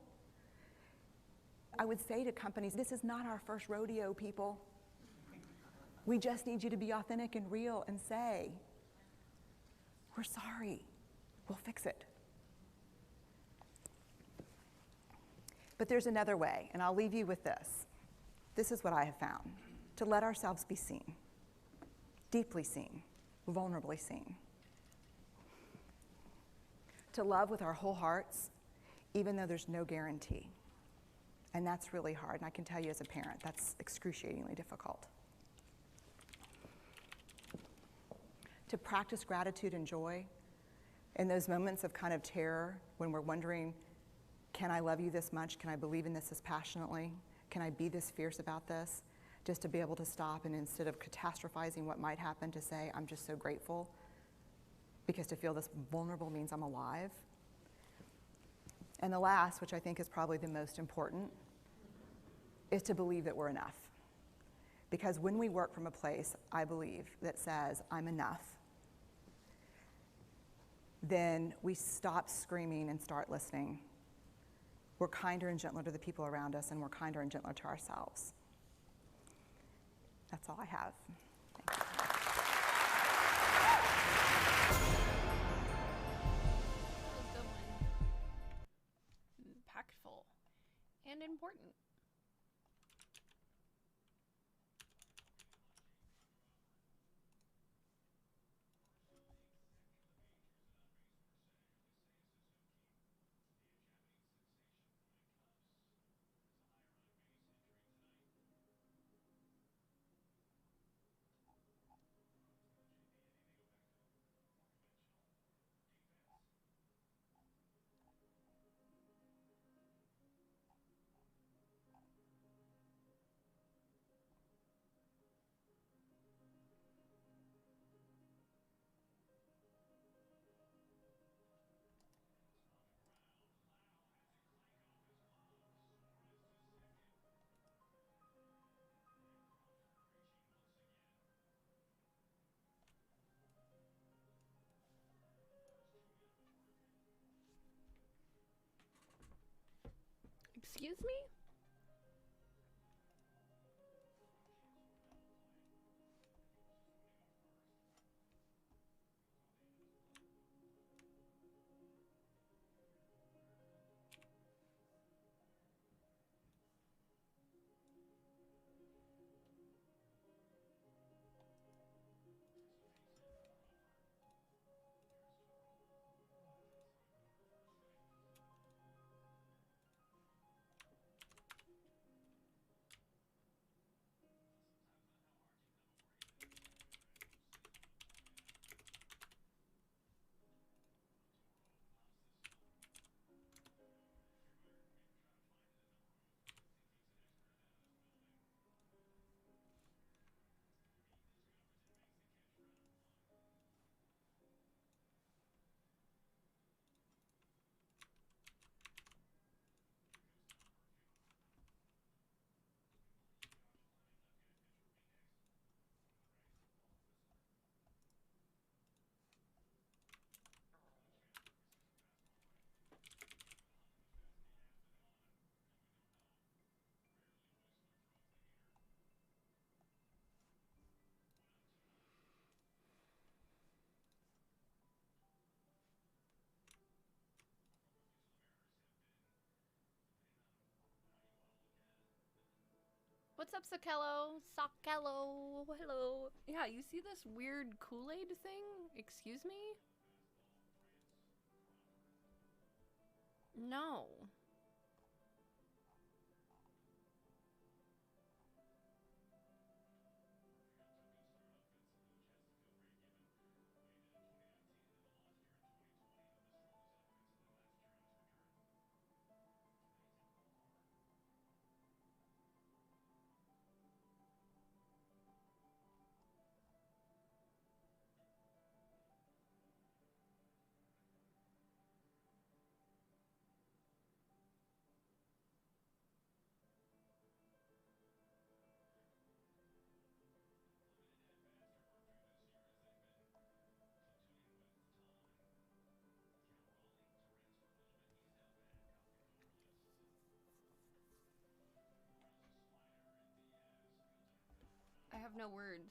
Speaker 1: I would say to companies, this is not our first rodeo, people. We just need you to be authentic and real and say, we're sorry, we'll fix it. But there's another way, and I'll leave you with this. This is what I have found: to let ourselves be seen, deeply seen, vulnerably seen. To love with our whole hearts, even though there's no guarantee. And that's really hard, and I can tell you as a parent, that's excruciatingly difficult. To practice gratitude and joy in those moments of kind of terror when we're wondering, can I love you this much? Can I believe in this passionately? Can I be this fierce about this? Just to be able to stop and instead of catastrophizing what might happen, to say, I'm just so grateful, because to feel this vulnerable means I'm alive. And the last, which I think is probably the most important, is to believe that we're enough. Because when we work from a place, I believe, that says, I'm enough, then we stop screaming and start listening. We're kinder and gentler to the people around us, and we're kinder and gentler to ourselves. That's all I have. Thank you.
Speaker 4: That was a good one. Impactful and important. Excuse me? What's up, Sakello? Sakello, hello. Yeah, you see this weird Kool-Aid thing? Excuse me? No. I have no words.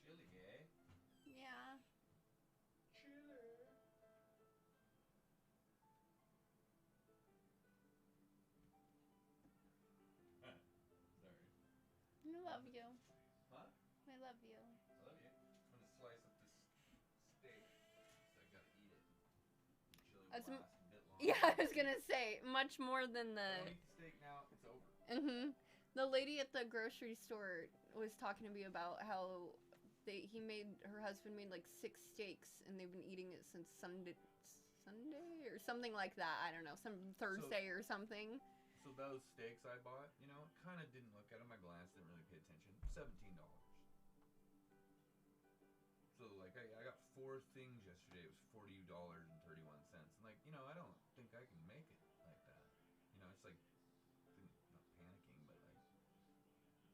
Speaker 8: Chili, eh?
Speaker 4: Yeah.
Speaker 8: Chili. Sorry.
Speaker 4: I love you.
Speaker 8: Huh?
Speaker 4: I love you.
Speaker 8: I love you. I'm gonna slice up this steak, so I gotta eat it. The chili will
Speaker 4: That's
Speaker 8: last a bit longer.
Speaker 4: Yeah, I was gonna say, much more than
Speaker 8: If I
Speaker 4: the...
Speaker 8: don't eat the steak now, it's over.
Speaker 4: The lady at the grocery store was talking to me about how her husband made like 6 steaks and they've been eating it since Sunday or something like that. I don't know, some Thursday or something.
Speaker 8: So those steaks I bought, you know, kind of didn't look at them. I glanced, didn't really pay attention. $17. So like I got 4 things yesterday. It was $40.31. And like, you know, I don't think I can make it like that. You know, it's like not panicking, but like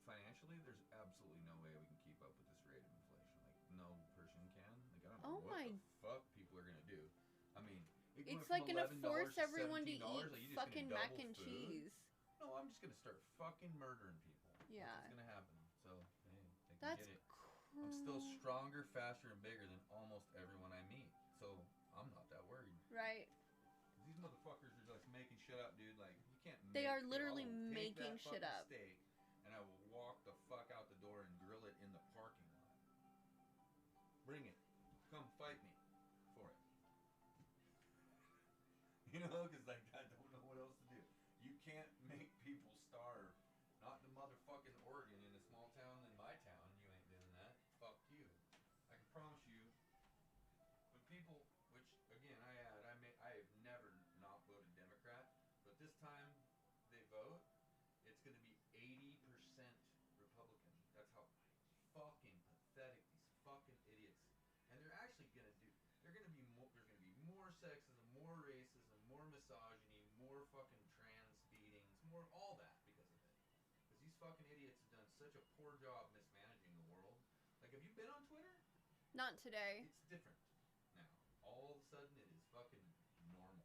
Speaker 8: financially, there's absolutely no way we can keep up with this rate of inflation. Like no person can. Like I don't know what the fuck people are gonna do. I mean,
Speaker 4: it's like gonna force everyone to eat
Speaker 8: like,
Speaker 4: fucking mac and cheese.
Speaker 8: No, I'm just gonna start fucking murdering people.
Speaker 4: Yeah.
Speaker 8: That's what's gonna happen. So, hey, they can
Speaker 4: That's
Speaker 8: get it. I'm still stronger, faster, and bigger than almost everyone I meet. So, I'm not that worried.
Speaker 4: Right.
Speaker 8: These motherfuckers are just making shit up, dude. Like, you can't
Speaker 4: They
Speaker 8: make
Speaker 4: are
Speaker 8: it.
Speaker 4: literally
Speaker 8: I will take
Speaker 4: making
Speaker 8: that
Speaker 4: shit
Speaker 8: fucking
Speaker 4: up.
Speaker 8: Steak, and I will walk the fuck out the door and grill it in the parking lot. Bring it. Come fight me for it. You know, because like I don't know what else to do. You can't make people starve. Not in motherfucking Oregon, in a small town in my town. You ain't doing that. Fuck you. I can promise you. When people, which again I have never not voted Democrat, but this time they vote, it's going to be 80% Republican. That's how fucking pathetic these fucking idiots. And they're actually going to do. There's going to be more sexism, more racism, more misogyny, more fucking trans beatings, more all that because of it. Because these fucking idiots have done such a poor job mismanaging the world. Like, have you been on Twitter?
Speaker 4: Not today.
Speaker 8: It's different now. All of a sudden, it is fucking normal.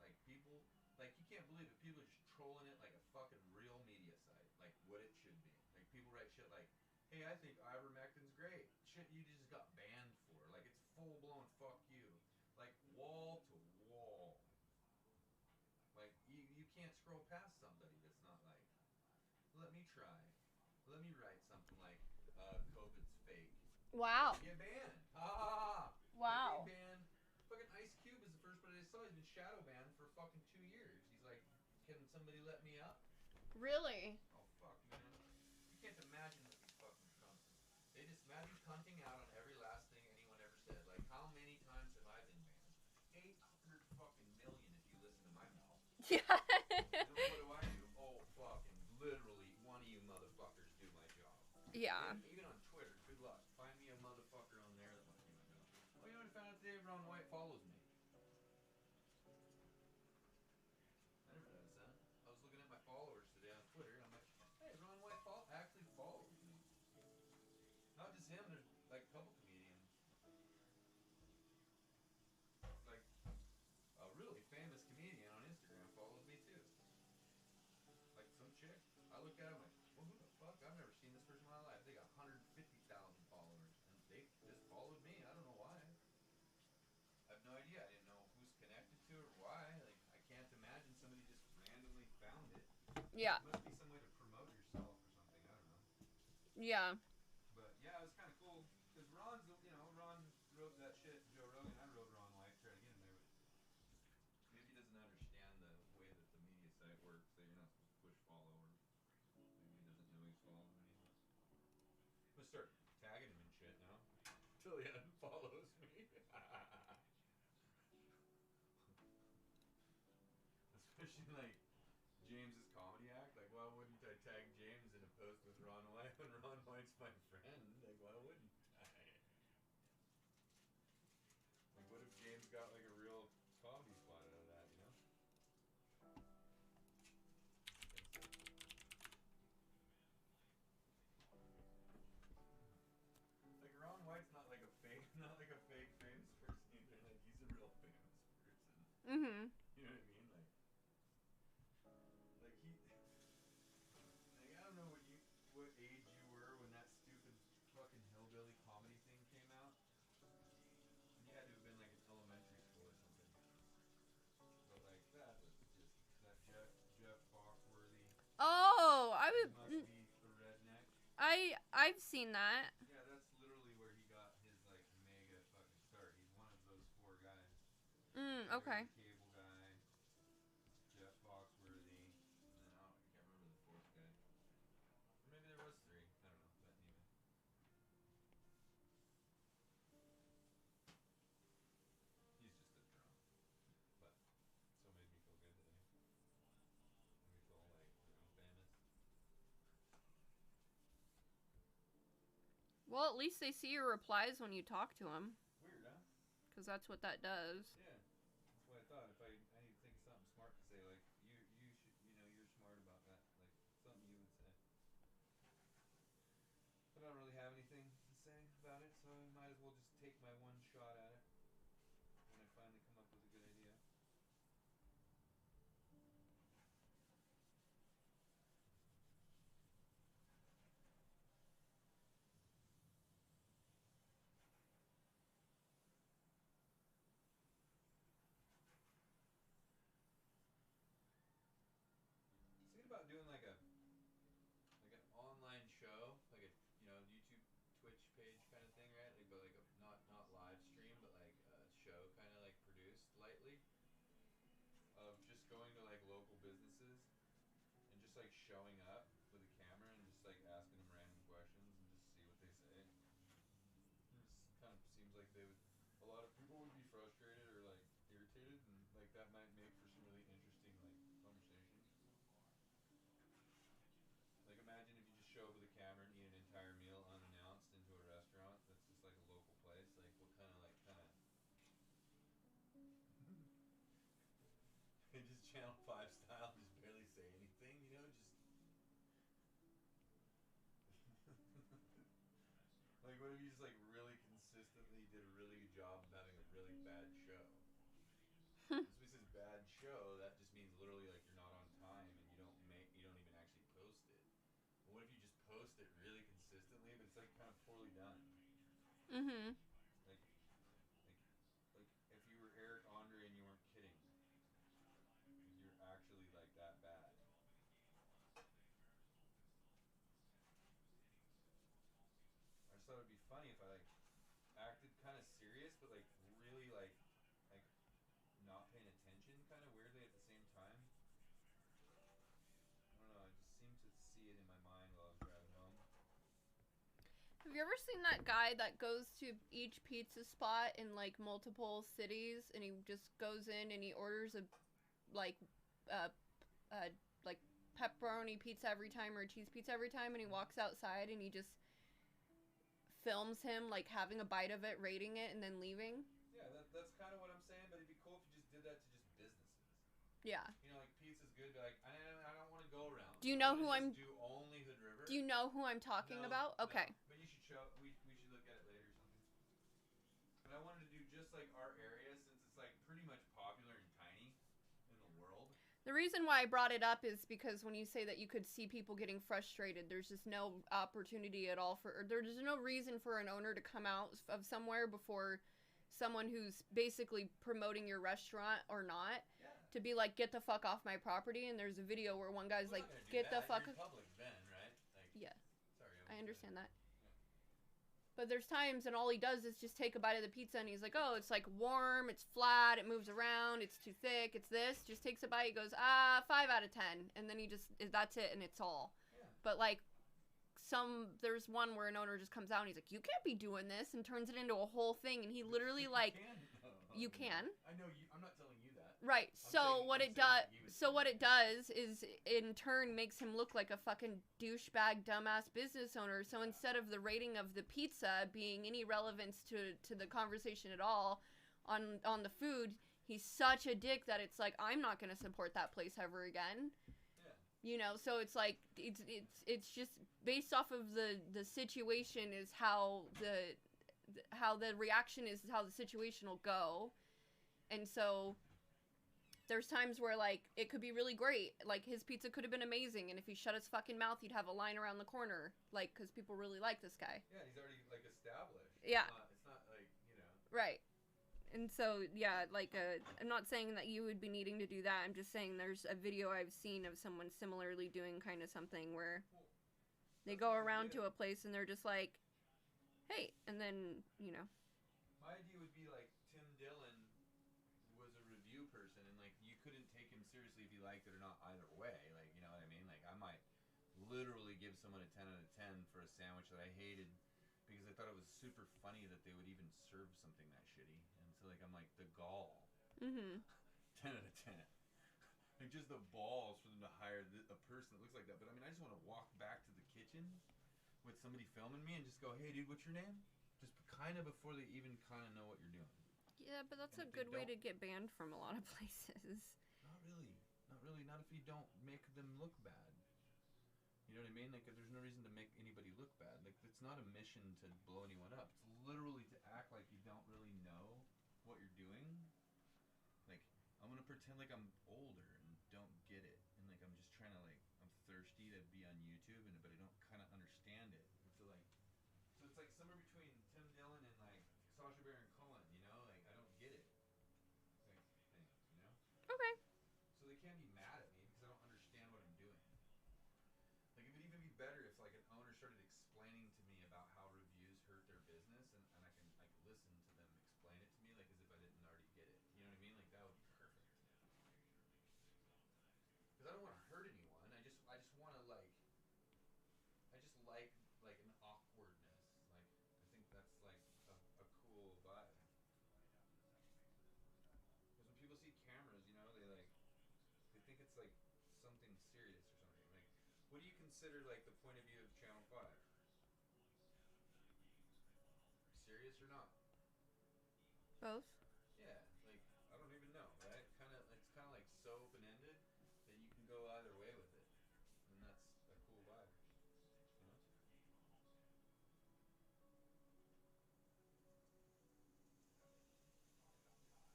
Speaker 8: Like, people, like, you can't believe it. People are just trolling it like a fucking real media site. Like, what it should be. Like, people write shit like, hey, I think ivermectin's great. Shit you just got banned for. Like, it's full-blown fuck you. Like, wall to wall. Like, you can't scroll past somebody that's not like, let me try. Let me write something like, COVID's fake.
Speaker 4: Wow.
Speaker 8: Get banned. Ah.
Speaker 4: Wow.
Speaker 8: Like, they banned. Fucking Ice Cube is the first one I saw. He's been shadow banned for fucking 2 years. He's like, can somebody let me up?
Speaker 4: Really?
Speaker 8: Oh fuck, man. You can't imagine what these fucking cunts. They just imagine cunting out on every last thing anyone ever said. Like, how many times have I been banned? 800 fucking million if you listen to my mouth.
Speaker 4: Yeah.
Speaker 8: And what do I do? Oh, fucking literally, one of you motherfuckers do my job.
Speaker 4: Yeah.
Speaker 8: Even on Twitter, good luck. Find me a motherfucker on there that wants to do my job. Oh, you know what I found out today? Ron White follows me. I never noticed that. I was looking at my followers today on Twitter, and I'm like, hey, Ron White actually follows me. Not just him, there's at it, I'm like, well, who the fuck? I've never seen this person in my life. They got 150,000 followers, and they just followed me. I don't know why. I have no idea. I didn't know who's connected to it or why. Like, I can't imagine somebody just randomly found it.
Speaker 4: Yeah.
Speaker 8: It must be some way to promote yourself or something. I don't know.
Speaker 4: Yeah.
Speaker 8: But yeah, it was kind of cool because Ron's, Ron wrote that shit. Joe Rogan. I wrote Ron White, tried to get him there, but maybe he doesn't understand the way that the media site works. That you're not supposed to push follow, or maybe he doesn't know he's following me. But I'm gonna start tagging him and shit now until he unfollows me. Especially like James's comedy act. Like, why wouldn't I tag James in a post with Ron White when Ron White's my friend? Like, why wouldn't I? Like, what if James got like a real comedy spot out of that? You know? Like Ron White's not like a fake, not like a fake famous person either. Like he's a real famous person.
Speaker 4: Mhm.
Speaker 8: You know what I mean? Like he, like I don't know what age you were when that stupid fucking hillbilly comedy thing came out. You had to have been like in elementary school or something. But like that was just that Jeff Foxworthy.
Speaker 4: Oh, I
Speaker 8: He
Speaker 4: would.
Speaker 8: must be a redneck.
Speaker 4: I've seen that.
Speaker 8: Yeah, that's literally where he got his like mega fucking start. He's one of those four guys.
Speaker 4: Okay.
Speaker 8: The Cable Guy, Jeff Foxworthy, and then I can't remember the fourth guy. Or maybe there was three. I don't know. But anyway, he's just a drunk. But still made me feel good today. Made me feel like famous.
Speaker 4: Well, at least they see your replies when you talk to them.
Speaker 8: Weird, huh?
Speaker 4: Because that's what that does.
Speaker 8: Yeah. That's what I thought. If I need to think of something smart to say, like you should, you're smart about that, like something you would say. But I don't really have anything to say about it, so I might as well just take my one shot at it when I finally come up with a good idea. Thinking about doing like an online show, like a YouTube, Twitch page kind of thing, right? Like, but like a not live stream, but like a show kind of like produced lightly of just going to like local businesses and just like showing up with a camera and just like asking them random questions and just see what they say. It kind of seems like a lot of people would be frustrated or like irritated, and like that might make for some really interesting like conversations. Like imagine if you just show up with a camera and eat an entire meal unannounced into a restaurant that's just like a local place. Like what kind of and just Channel 5 style, just barely say anything, just like what if you just like really consistently did a really good job of having a really bad show? This is bad show, that just means literally like you're not on time and you don't even actually post it. But what if you just post it really consistently, but it's like kind of poorly done?
Speaker 4: Mhm.
Speaker 8: Like like if you were Eric Andre and you weren't kidding. Like you're actually like that bad. I just thought it'd be funny if I like acted kind of serious, but like really like not paying attention, kind of weirdly at the same time. I don't know. I just seemed to see it in my mind while I was driving home.
Speaker 4: Have you ever seen that guy that goes to each pizza spot in like multiple cities and he just goes in and he orders a like like pepperoni pizza every time or a cheese pizza every time, and he walks outside and he just films him like having a bite of it, rating it, and then leaving?
Speaker 8: Yeah, that's kind of what I'm saying. But it'd be cool if you just did that to just businesses.
Speaker 4: Yeah.
Speaker 8: Like pizza's good, but like I don't want to go around.
Speaker 4: Do you know who
Speaker 8: I'm?
Speaker 4: I'm?
Speaker 8: Do only Hood River.
Speaker 4: Do you know who I'm talking about? Okay.
Speaker 8: No. But you should show. We should look at it later or something. But I wanted to do just like our area, since it's like pretty much popular and tiny in the world.
Speaker 4: The reason why I brought it up is because when you say that you could see people getting frustrated, there's just no opportunity at all for, or there's no reason for an owner to come out of somewhere before someone who's basically promoting your restaurant or not to be like, get the fuck off my property. And there's a video where one guy's like, get the fuck.
Speaker 8: You're in public then, right? Like,
Speaker 4: Yeah,
Speaker 8: sorry,
Speaker 4: I understand that. But there's times and all he does is just take a bite of the pizza and he's like, oh, it's like warm, it's flat, it moves around, it's too thick, it's this. Just takes a bite, he goes, 5 out of 10. And then he just, that's it and it's all.
Speaker 8: Yeah.
Speaker 4: But like, there's one where an owner just comes out and he's like, you can't be doing this, and turns it into a whole thing. And he literally like, you can.
Speaker 8: I know you, I'm not telling you that.
Speaker 4: Right. So what it does is in turn makes him look like a fucking douchebag, dumbass business owner. So instead of the rating of the pizza being any relevance to the conversation at all on the food, he's such a dick that it's like, I'm not going to support that place ever again.
Speaker 8: Yeah.
Speaker 4: You know, so it's like it's just based off of the situation is how the reaction is how the situation will go. And so there's times where, like, it could be really great. Like, his pizza could have been amazing, and if he shut his fucking mouth, he'd have a line around the corner. Like, because people really like this guy.
Speaker 8: Yeah, he's already, like, established.
Speaker 4: Yeah.
Speaker 8: It's not like, you know.
Speaker 4: Right. And so, yeah, like, I'm not saying that you would be needing to do that. I'm just saying there's a video I've seen of someone similarly doing kind of something where they go around to a place and they're just like, hey, and then, you know.
Speaker 8: My idea would be, like, Tim Dillon was a review person, and, like, you couldn't take him seriously if you liked it or not either way. Like, you know what I mean? Like, I might literally give someone a 10 out of 10 for a sandwich that I hated because I thought it was super funny that they would even serve something that shitty. And so, like, I'm like, the gall.
Speaker 4: Mm-hmm.
Speaker 8: 10 out of 10. Like, just the balls for them to hire a person that looks like that. But, I mean, I just want to walk back to the kitchen with somebody filming me and just go, hey, dude, what's your name? Just kind of before they even kind of know what you're doing.
Speaker 4: Yeah, but that's
Speaker 8: And
Speaker 4: a
Speaker 8: if they
Speaker 4: good way to
Speaker 8: don't-
Speaker 4: get banned from a lot of places.
Speaker 8: Not really. Not really. Not if you don't make them look bad. You know what I mean? Like, there's no reason to make anybody look bad. Like, it's not a mission to blow anyone up. It's literally to act like you don't really know what you're doing. Like, I'm gonna pretend like I'm older and don't get it, and like I'm just trying to like I'm thirsty to be on YouTube, but I don't kind of understand it. And so it's like somewhere between Tim Dillon and like Sacha Baron Cohen. You know, like I don't get it. Like thing, you know.
Speaker 4: Okay.
Speaker 8: So they can't be mad at me because I don't understand what I'm doing. Like, it would even be better if, like, an owner started explaining to me about how reviews hurt their business, and I can, like, listen to them explain it to me, like, as if I didn't already get it. You know what I mean? Like, that would be perfect. Because I don't want to hurt anyone. I just want to, like, an awkwardness. Like, I think that's, like, a cool vibe. Because when people see cameras, you know, they think it's like something serious or something. Like, what do you consider like the point of view of Channel 5? Serious or not?
Speaker 4: Both.
Speaker 8: Yeah, like I don't even know, right? It's kind of like so open-ended that you can go either way with it, and that's a cool vibe, you know?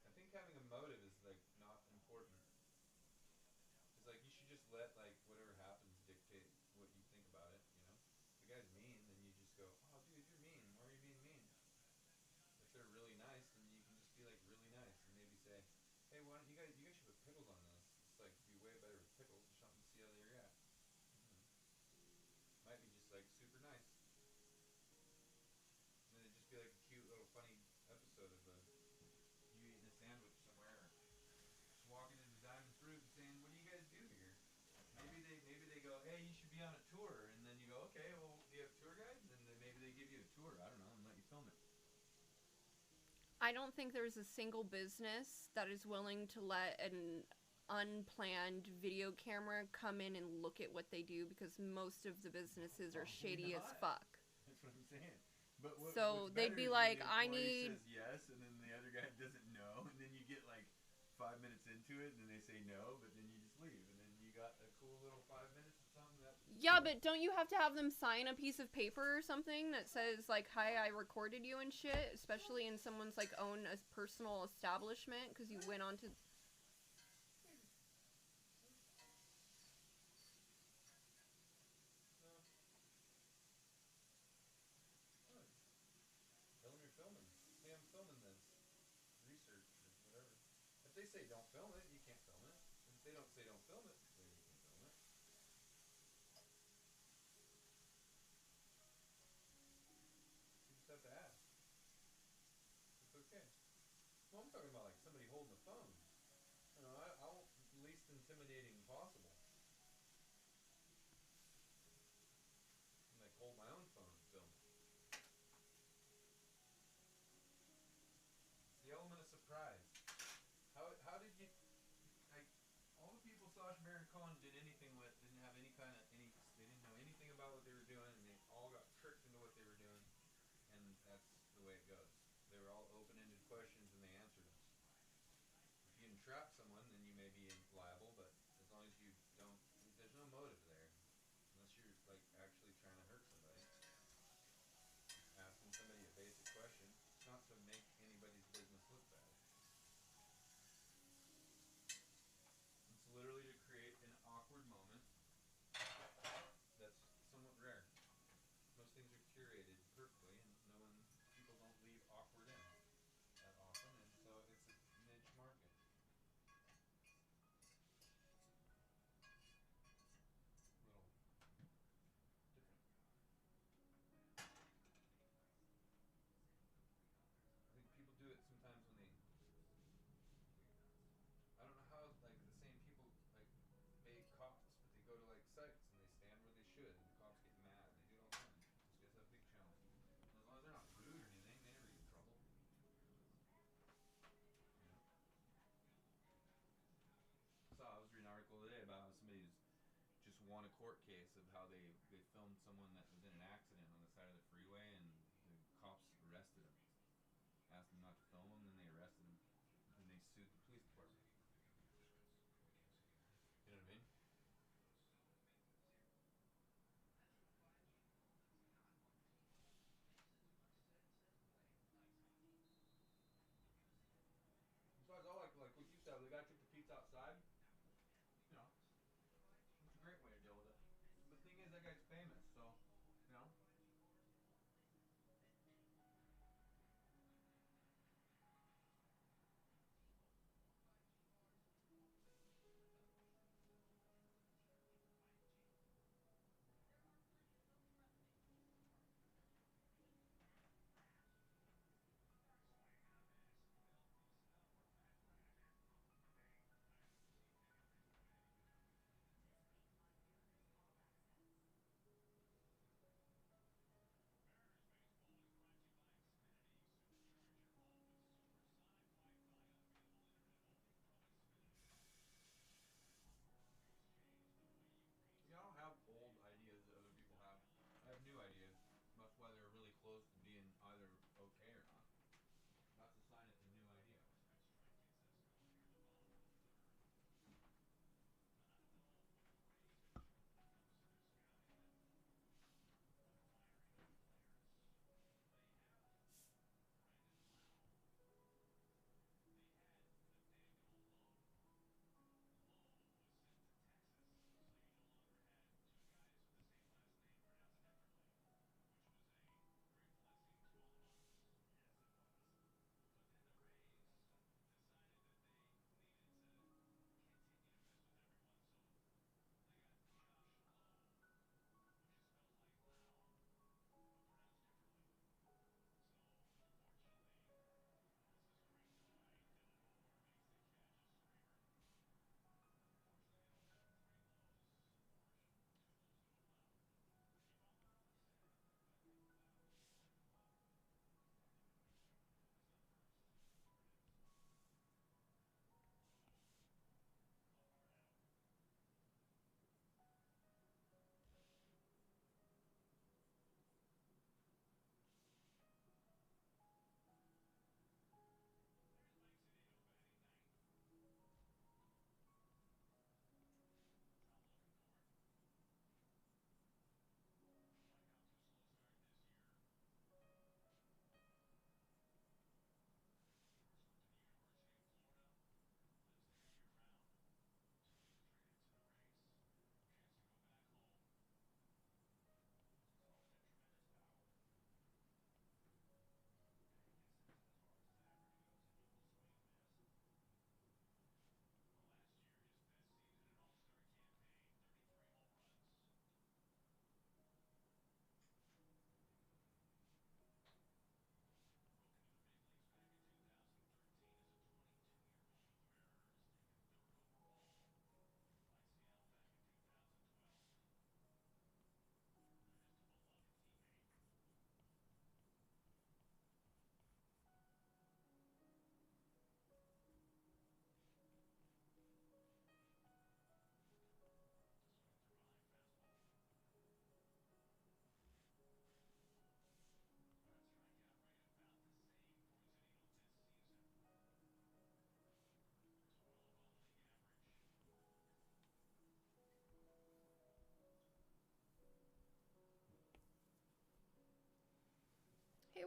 Speaker 8: I think having a motive is like not important. It's like you should just let like whatever happens dictate what you think about it, you know? If the guy's mean, then you just go, oh dude, you're mean. Why are you being mean? If they're really nice, then you can just be like really nice and maybe say, hey, why don't you guys should put pickles on this. It's like be way better with pickles. Just something to see how they react. Might be just like super nice. And then it'd just be like a cute little funny episode of you eating a sandwich somewhere, or just walking into Diamond Fruit and saying, what do you guys do here? Maybe they go, hey, you should be on a tour, and then you go, okay, well, do you have tour guides? And then maybe they give you a tour. I don't know, and let you film it.
Speaker 4: I don't think there's a single business that is willing to let an unplanned video camera come in and look at what they do, because most of the businesses are shady as fuck.
Speaker 8: That's what I'm saying. But
Speaker 4: So
Speaker 8: what's
Speaker 4: they'd
Speaker 8: better
Speaker 4: be
Speaker 8: is
Speaker 4: like,
Speaker 8: when the
Speaker 4: I
Speaker 8: employee
Speaker 4: need-
Speaker 8: says yes, and then the other guy doesn't know, and then you get like 5 minutes into it, and then they say no, but then you just leave, and then you got a cool little 5 minutes of something that.
Speaker 4: Yeah, but don't you have to have them sign a piece of paper or something that says, like, hi, I recorded you and shit? Especially in someone's, like, own personal establishment, because you went on to...
Speaker 8: they say don't film it, you can't film it. And if they don't say don't film it, then you can film it. You just have to ask. It's okay. Well, I'm talking about like somebody holding a phone. You know, I want least intimidating possible. And like hold my own phone and film it. It's the element of surprise. How did you like all the people Sash Baron Khan did anything with didn't have any kind of any they didn't know anything about what they were doing and they all got tricked into what they were doing and that's the way it goes. They were all open-ended questions and they answered them. If you entrap someone then you may be liable, but as long as you don't there's no motive there. Unless you're like actually trying to hurt somebody. Asking somebody a basic question. It's not to make anybody's business look bad. It's literally to create an awkward moment that's somewhat rare. Most things are curated perfectly and people don't leave awkward in that often and so it's a niche market. Little different. I think people do it sometimes when they I don't know how like the same people like bait cops, but they go to like sites and they stand where they should and the cops get mad. They do it all the time. These guys have big channels. And as long as they're not rude or anything, they never get in trouble. You know? I was reading an article today about how somebody's just won a court case of how they filmed someone that was in an accident on the side of the freeway and the cops arrested him. Asked him not to film him, then they arrested him. And they sued the police department. You know what I mean? Besides, I like what you said. The guy took the pizza outside. You know, it's a great way to deal with it. The thing is, that guy's famous, so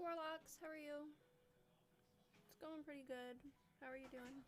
Speaker 4: Warlocks. How are you? It's going pretty good. How are you doing?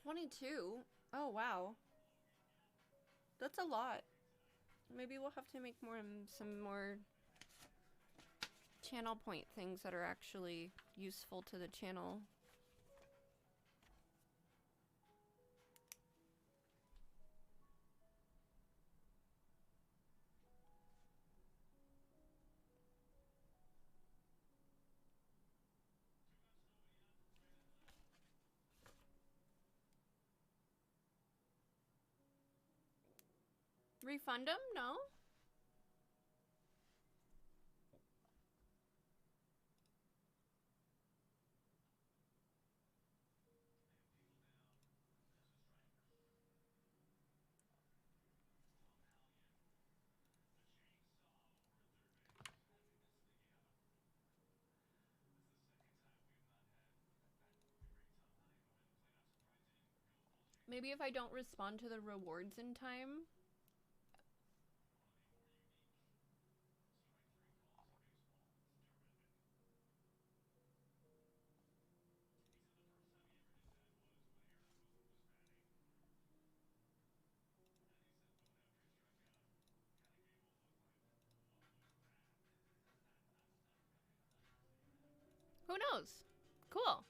Speaker 4: $22? Oh, wow. That's a lot. Maybe we'll have to make some more channel point things that are actually useful to the channel. Refund them? No? Maybe if I don't respond to the rewards in time. Who knows? Cool.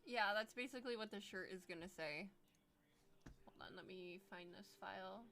Speaker 4: Yeah, that's basically what the shirt is gonna say. Hold on, let me find this file.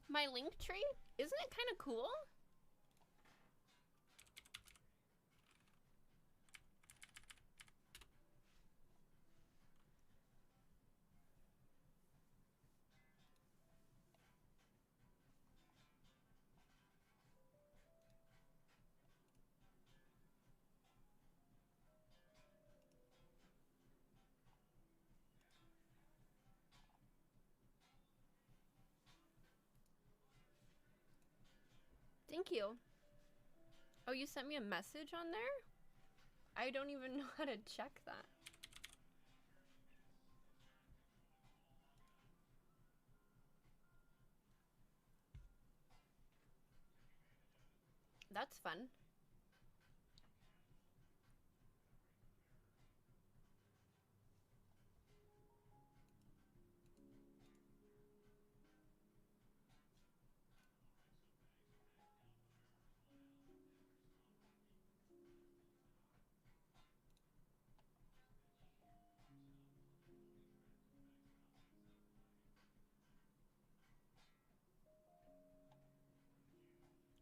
Speaker 4: My link tree? Isn't it kind of cool? Thank you. Oh, you sent me a message on there? I don't even know how to check that. That's fun.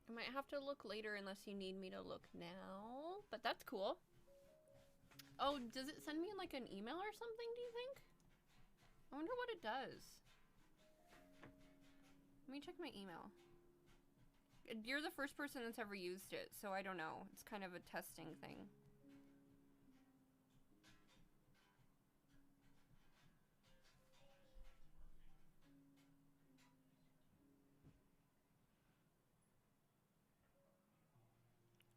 Speaker 4: I might have to look later unless you need me to look now, but that's cool. Oh, does it send me like an email or something, do you think? I wonder what it does. Let me check my email. You're the first person that's ever used it, so I don't know. It's kind of a testing thing.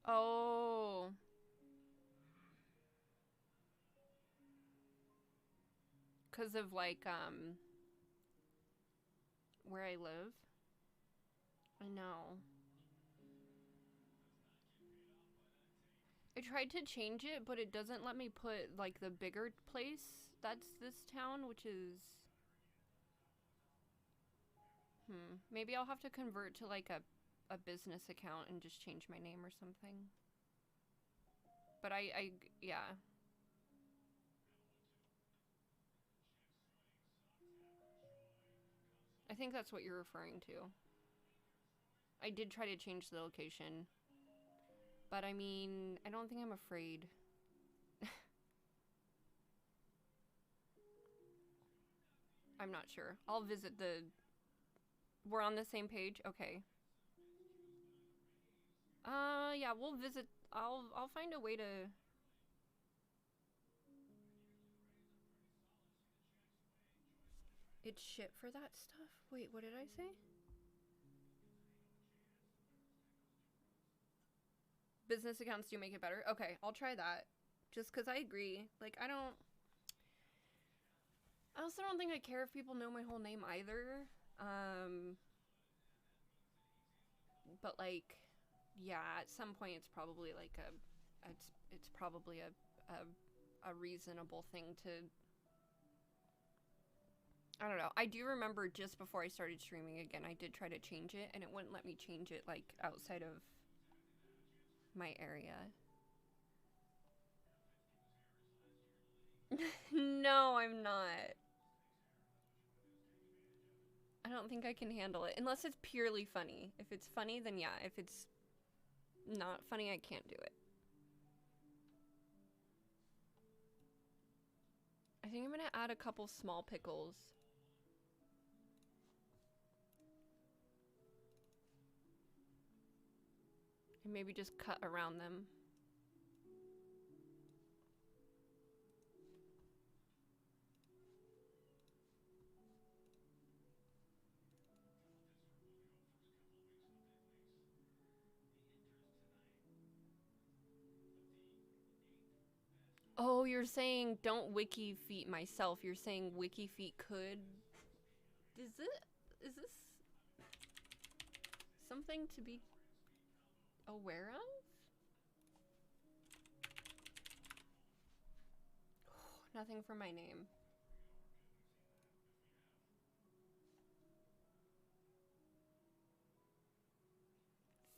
Speaker 4: Oh. Because of like, where I live. I know. I tried to change it, but it doesn't let me put like the bigger place that's this town, which is... Maybe I'll have to convert to like a business account and just change my name or something. But yeah. I think that's what you're referring to. I did try to change the location. But I mean, I don't think I'm afraid. I'm not sure. I'll visit the... We're on the same page? Okay. Yeah, we'll visit... I'll find a way to... It's shit for that stuff? Wait, what did I say? Business accounts do make it better? Okay, I'll try that. Just because I agree. Like, I also don't think I care if people know my whole name either. But like, yeah, at some point it's probably like it's probably a reasonable thing to... I don't know. I do remember just before I started streaming again, I did try to change it, and it wouldn't let me change it, like, outside of my area. No, I'm not. I don't think I can handle it, unless it's purely funny. If it's funny, then yeah. If it's not funny, I can't do it. I think I'm gonna add a couple small pickles. And maybe just cut around them. Oh, you're saying don't wiki feet myself. You're saying wiki feet could... Is this something to be aware of? Nothing for my name.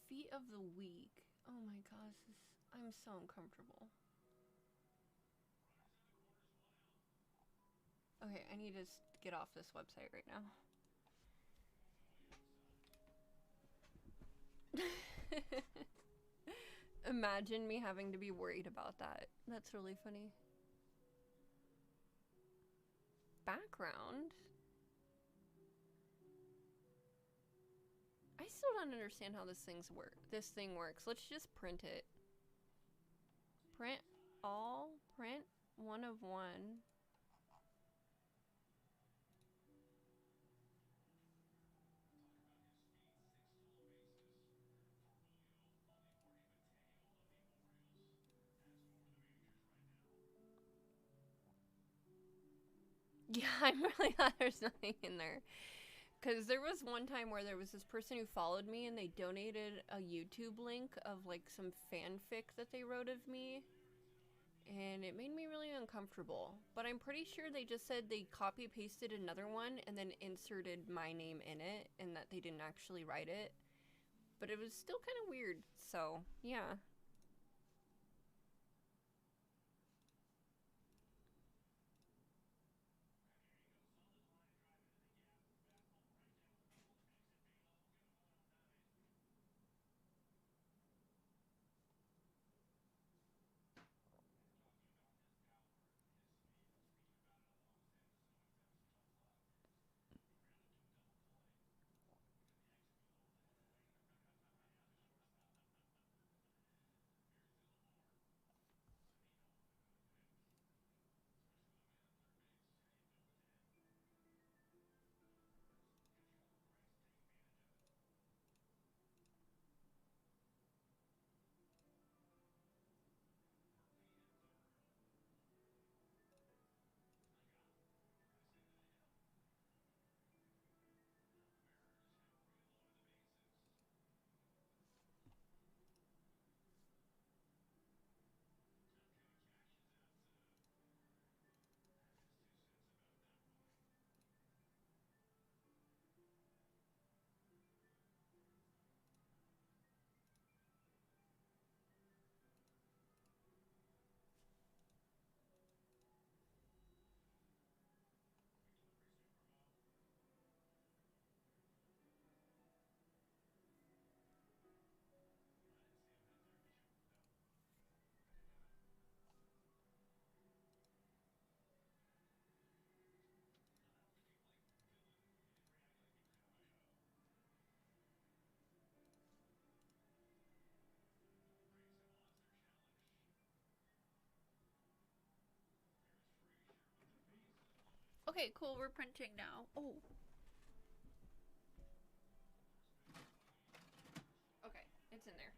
Speaker 4: Feet of the week. Oh my gosh, I'm so uncomfortable. Okay, I need to get off this website right now. Imagine me having to be worried about that. That's really funny. Background? I still don't understand how this thing works. Let's just print it. Print all, print one of one. Yeah, I'm really glad there's nothing in there. Because there was one time where there was this person who followed me and they donated a YouTube link of like some fanfic that they wrote of me. And it made me really uncomfortable. But I'm pretty sure they just said they copy pasted another one and then inserted my name in it and that they didn't actually write it. But it was still kind of weird. So, yeah. Okay, cool. We're printing now. Oh. Okay, it's in there.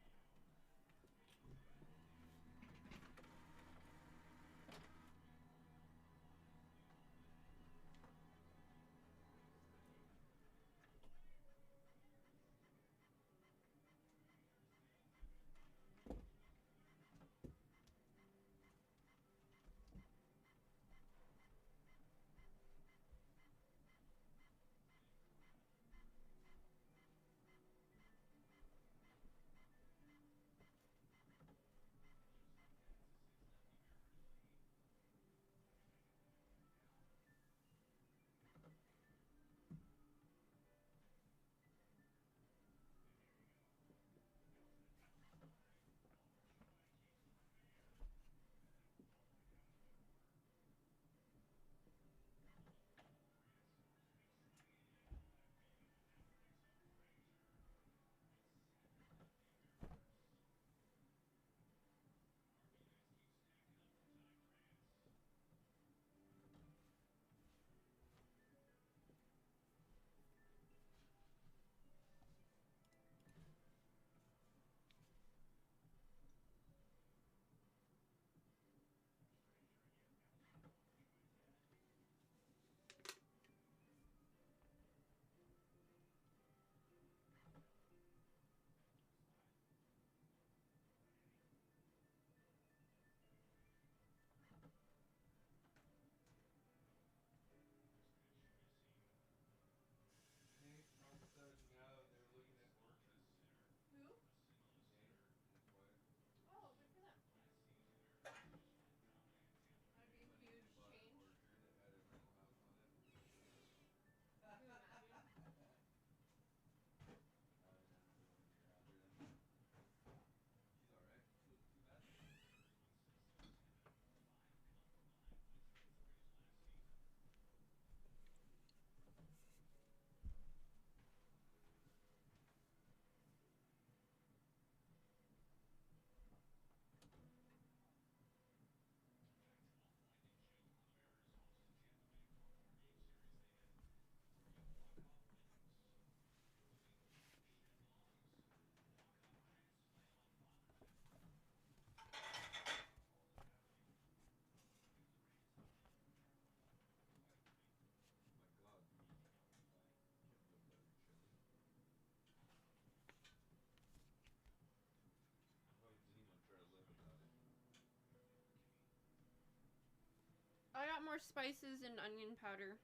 Speaker 4: got more spices and onion powder.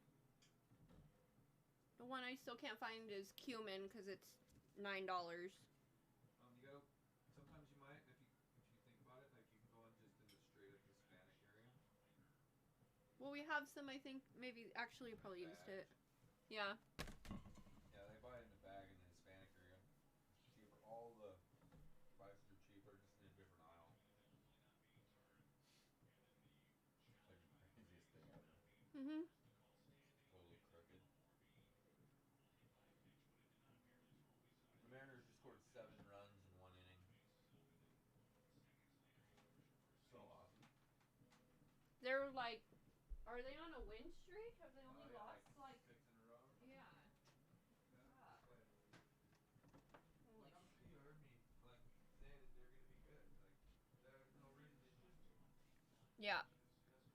Speaker 4: The one I still can't find is cumin because it's $9.
Speaker 8: You gotta. Sometimes you might, if you think about it, like you can go in just in the straight up Hispanic area.
Speaker 4: Well, we have some. I think maybe actually you probably used it. Yeah.
Speaker 8: Yeah, they buy it in the bag in the Hispanic area. Cheaper. All the spices are cheaper, just in a different aisle. It's like the craziest thing ever.
Speaker 4: Mhm.
Speaker 8: Totally crooked. The Mariners just scored 7 runs in 1 inning. So awesome.
Speaker 4: They're like, are they on a win streak? Have they only
Speaker 8: Yeah,
Speaker 4: lost like?
Speaker 8: 6 in a row. Or something.
Speaker 4: Yeah.
Speaker 8: Yeah.
Speaker 4: Fuck. Holy
Speaker 8: Which
Speaker 4: shit.
Speaker 8: you heard me like say that they're gonna be good. Like there's no reason they shouldn't be.
Speaker 4: Yeah.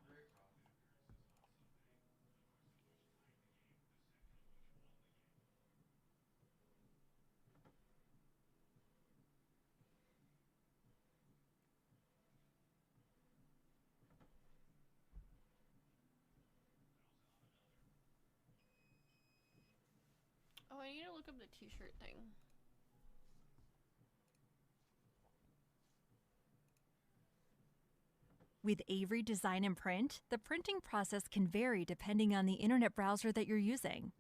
Speaker 8: Great roster.
Speaker 4: Oh, I need to look up the t-shirt thing.
Speaker 9: With Avery Design and Print, the printing process can vary depending on the internet browser that you're using.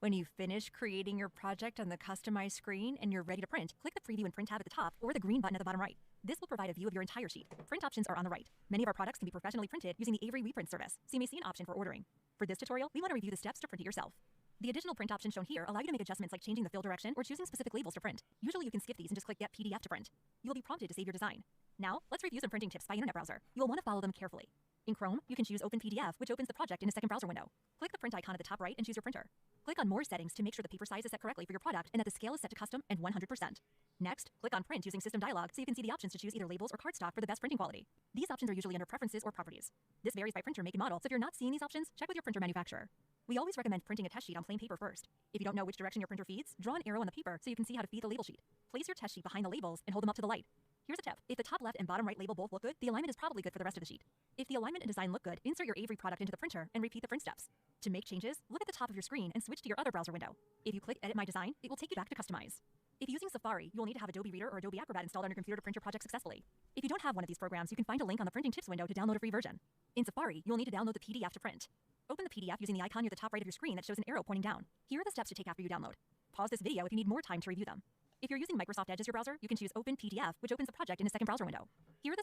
Speaker 9: When you finish creating your project on the customized screen and you're ready to print, click the Preview and Print tab at the top or the green button at the bottom right. This will provide a view of your entire sheet. Print options are on the right. Many of our products can be professionally printed using the Avery WePrint service, so you may see an option for ordering. For this tutorial, we want to review the steps to print it yourself. The additional print options shown here allow you to make adjustments like changing the fill direction or choosing specific labels to print. Usually you can skip these and just click Get PDF to print. You will be prompted to save your design. Now, let's review some printing tips by internet browser. You will want to follow them carefully. In Chrome, you can choose Open PDF, which opens the project in a second browser window. Click the print icon at the top right and choose your printer. Click on More settings to make sure the paper size is set correctly for your product and that the scale is set to custom and 100%. Next, click on Print using System Dialog so you can see the options to choose either labels or cardstock for the best printing quality. These options are usually under Preferences or Properties. This varies by printer make and model, so if you're not seeing these options, check with your printer manufacturer. We always recommend printing a test sheet on plain paper first. If you don't know which direction your printer feeds, draw an arrow on the paper so you can see how to feed the label sheet. Place your test sheet behind the labels and hold them up to the light. Here's a tip. If the top left and bottom right label both look good, the alignment is probably good for the rest of the sheet. If the alignment and design look good, insert your Avery product into the printer and repeat the print steps. To make changes, look at the top of your screen and switch to your other browser window. If you click Edit My Design, it will take you back to Customize. If using Safari, you will need to have Adobe Reader or Adobe Acrobat installed on your computer to print your project successfully. If you don't have one of these programs, you can find a link on the printing tips window to download a free version. In Safari, you will need to download the PDF to print. Open the PDF using the icon near the top right of your screen that shows an arrow pointing down. Here are the steps to take after you download. Pause this video if you need more time to review them. If you're using Microsoft Edge as your browser, you can choose Open PDF, which opens the project in a second browser window. Here are the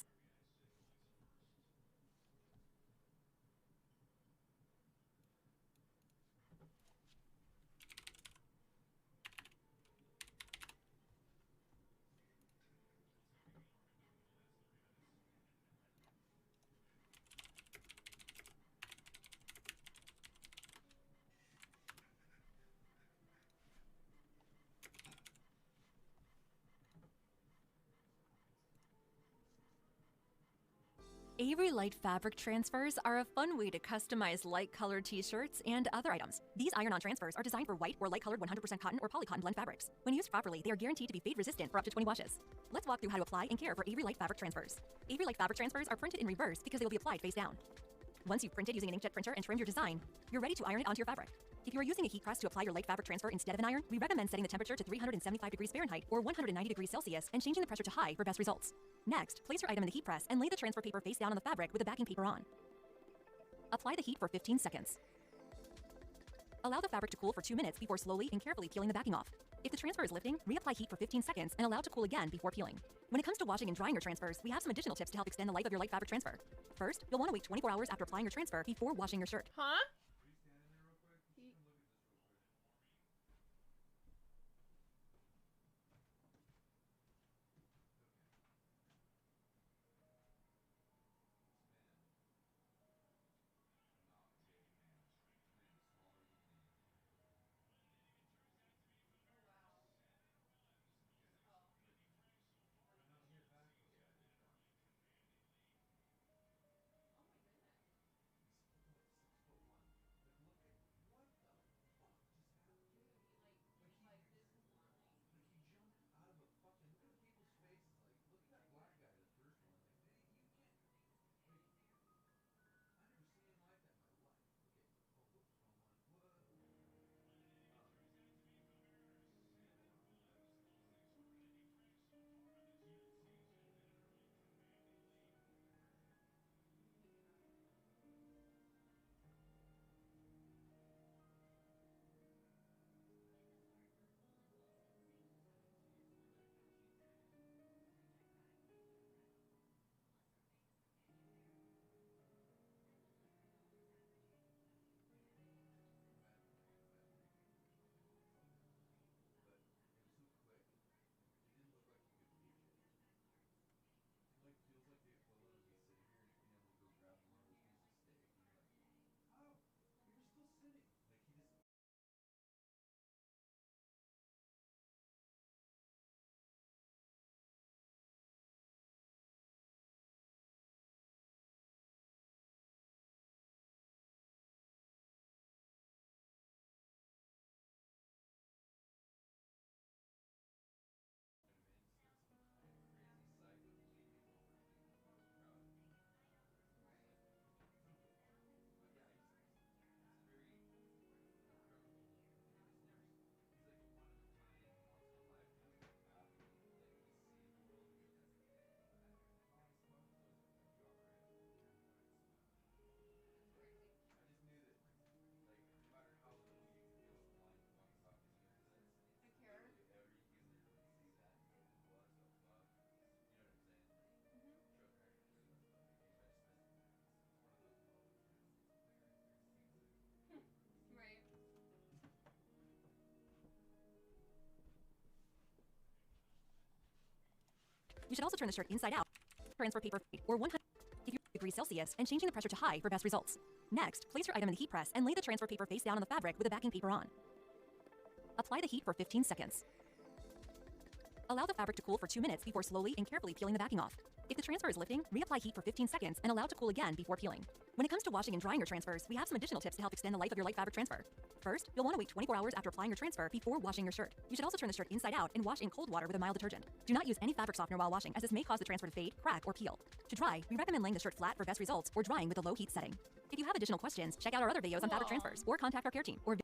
Speaker 9: Avery Light fabric transfers are a fun way to customize light-colored t-shirts and other items. These iron-on transfers are designed for white or light-colored 100% cotton or polycotton blend fabrics. When used properly, they are guaranteed to be fade-resistant for up to 20 washes. Let's walk through how to apply and care for Avery Light fabric transfers. Avery Light fabric transfers are printed in reverse because they will be applied face down. Once you've printed using an inkjet printer and trimmed your design, you're ready to iron it onto your fabric. If you are using a heat press to apply your light fabric transfer instead of an iron, we recommend setting the temperature to 375 degrees Fahrenheit or 190 degrees Celsius and changing the pressure to high for best results. Next, place your item in the heat press and lay the transfer paper face down on the fabric with the backing paper on. Apply the heat for 15 seconds. Allow the fabric to cool for 2 minutes before slowly and carefully peeling the backing off. If the transfer is lifting, reapply heat for 15 seconds and allow it to cool again before peeling. When it comes to washing and drying your transfers, we have some additional tips to help extend the life of your light fabric transfer. First, you'll want to wait 24 hours after applying your transfer before washing your shirt.
Speaker 4: Huh?
Speaker 9: You should also turn the shirt inside out. Transfer paper or 100 degrees Celsius and changing the pressure to high for best results. Next, place your item in the heat press and lay the transfer paper face down on the fabric with the backing paper on. Apply the heat for 15 seconds. Allow the fabric to cool for 2 minutes before slowly and carefully peeling the backing off. If the transfer is lifting, reapply heat for 15 seconds and allow to cool again before peeling. When it comes to washing and drying your transfers, we have some additional tips to help extend the life of your light fabric transfer. First, you'll want to wait 24 hours after applying your transfer before washing your shirt. You should also turn the shirt inside out and wash in cold water with a mild detergent. Do not use any fabric softener while washing, as this may cause the transfer to fade, crack, or peel. To dry, we recommend laying the shirt flat for best results or drying with a low heat setting. If you have additional questions, check out our other videos on fabric transfers or contact our care team or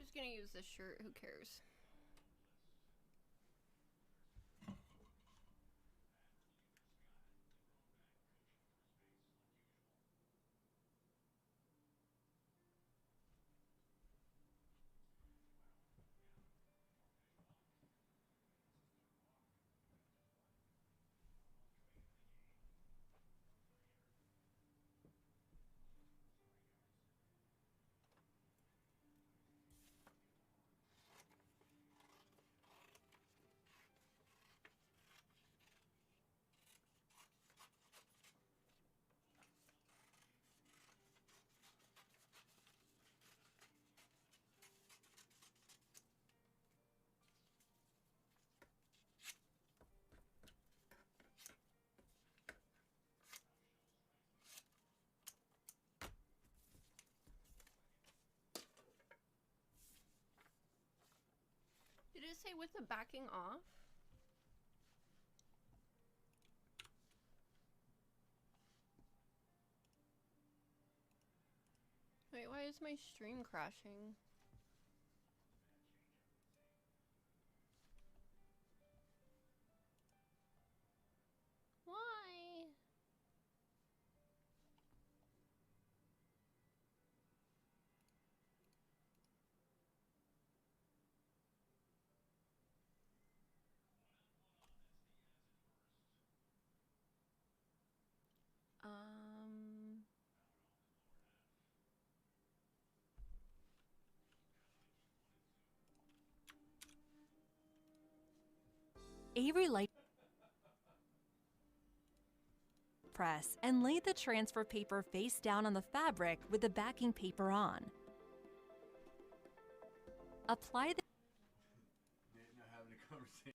Speaker 4: I'm just gonna use this shirt, who cares? Did it say with the backing off? Wait, why is my stream crashing? Why?
Speaker 9: Avery light press and lay the transfer paper face down on the fabric with the backing paper on. Apply the
Speaker 8: Having a conversation.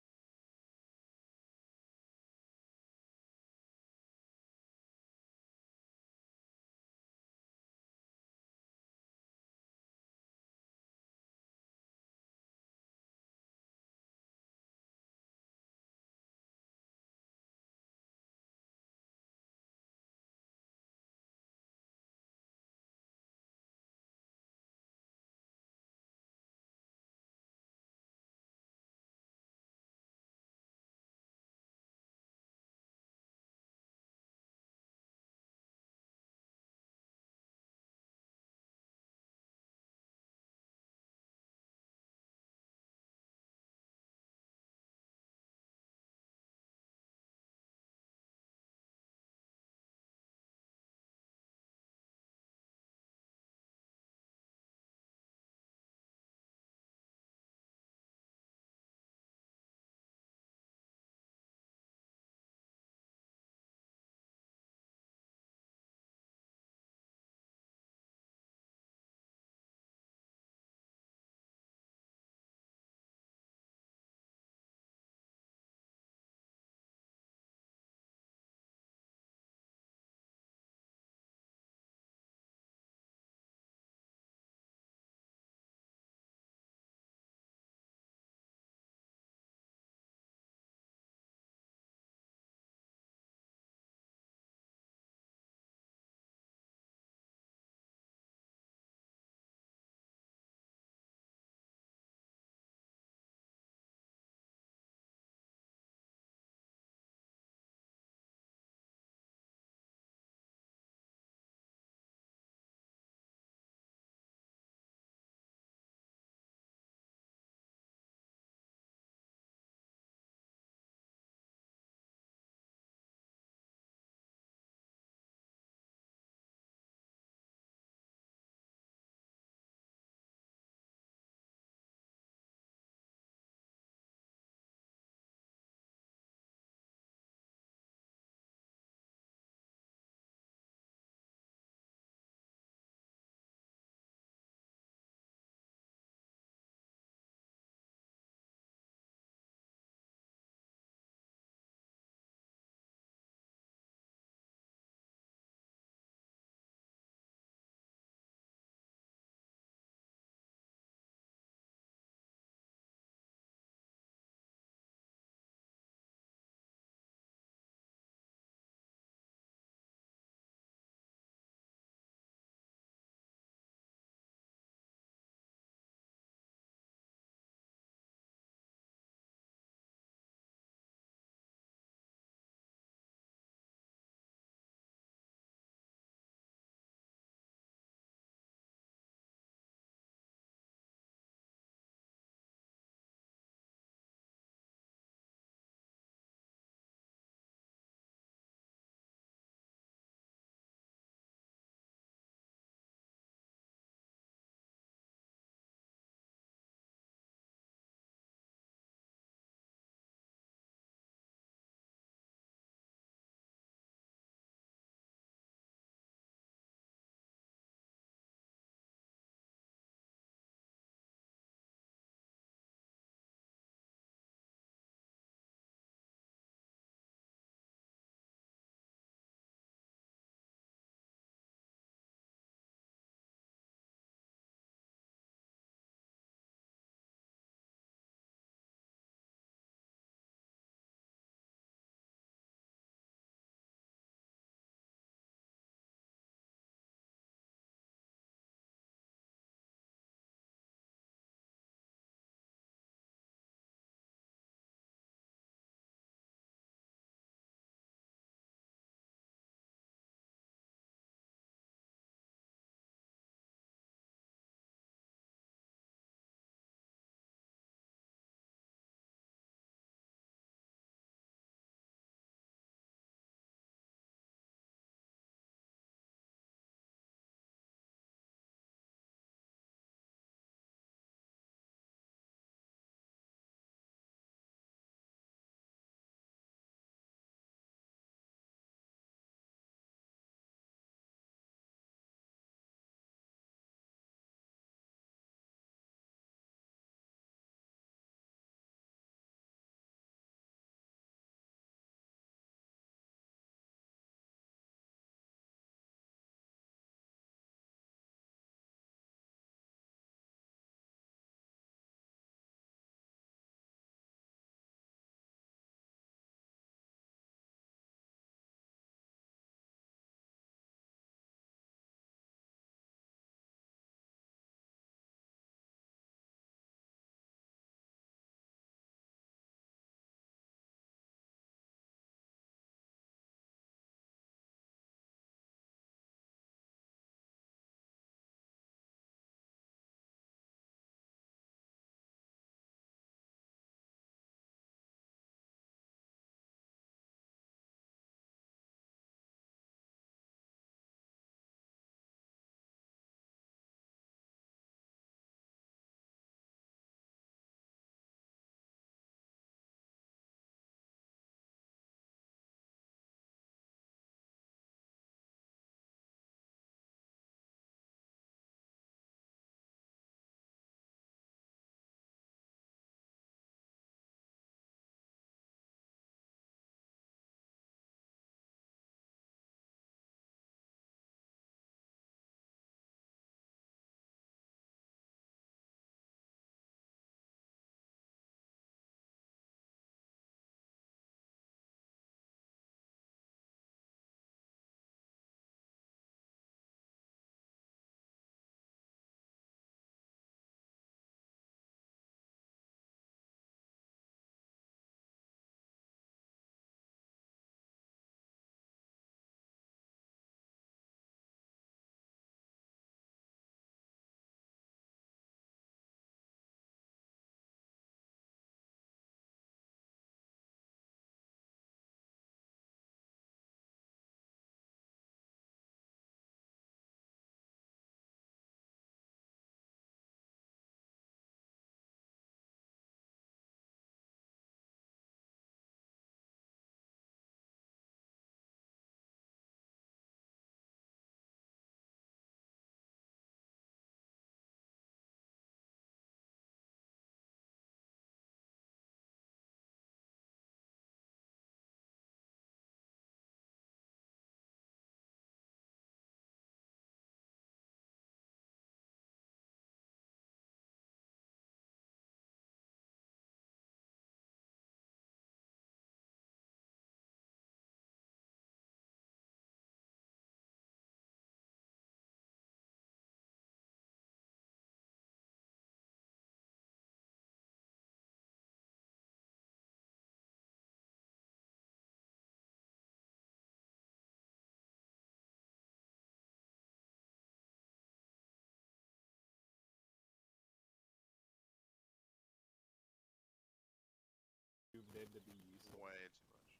Speaker 10: intended to be useful.
Speaker 2: Way too much.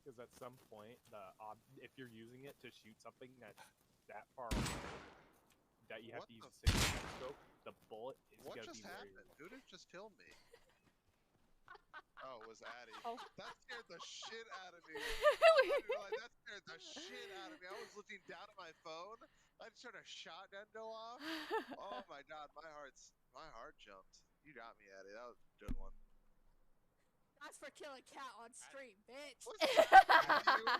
Speaker 10: Because at some point, if you're using it to shoot something that's that far away, that you have to use a single scope, the bullet is
Speaker 2: What
Speaker 10: gonna
Speaker 2: just
Speaker 10: be very
Speaker 2: happened?
Speaker 10: low.
Speaker 2: Who just killed me? Oh, it was Addie.
Speaker 5: Oh.
Speaker 2: That scared the shit out of me. That scared the shit out of me. I was looking down at my phone. I just heard a shotgun go off. Oh my god, my heart jumped. You got me, Addie. That was a good one.
Speaker 11: That's for killing cat on stream, bitch.
Speaker 2: What's wrong with you?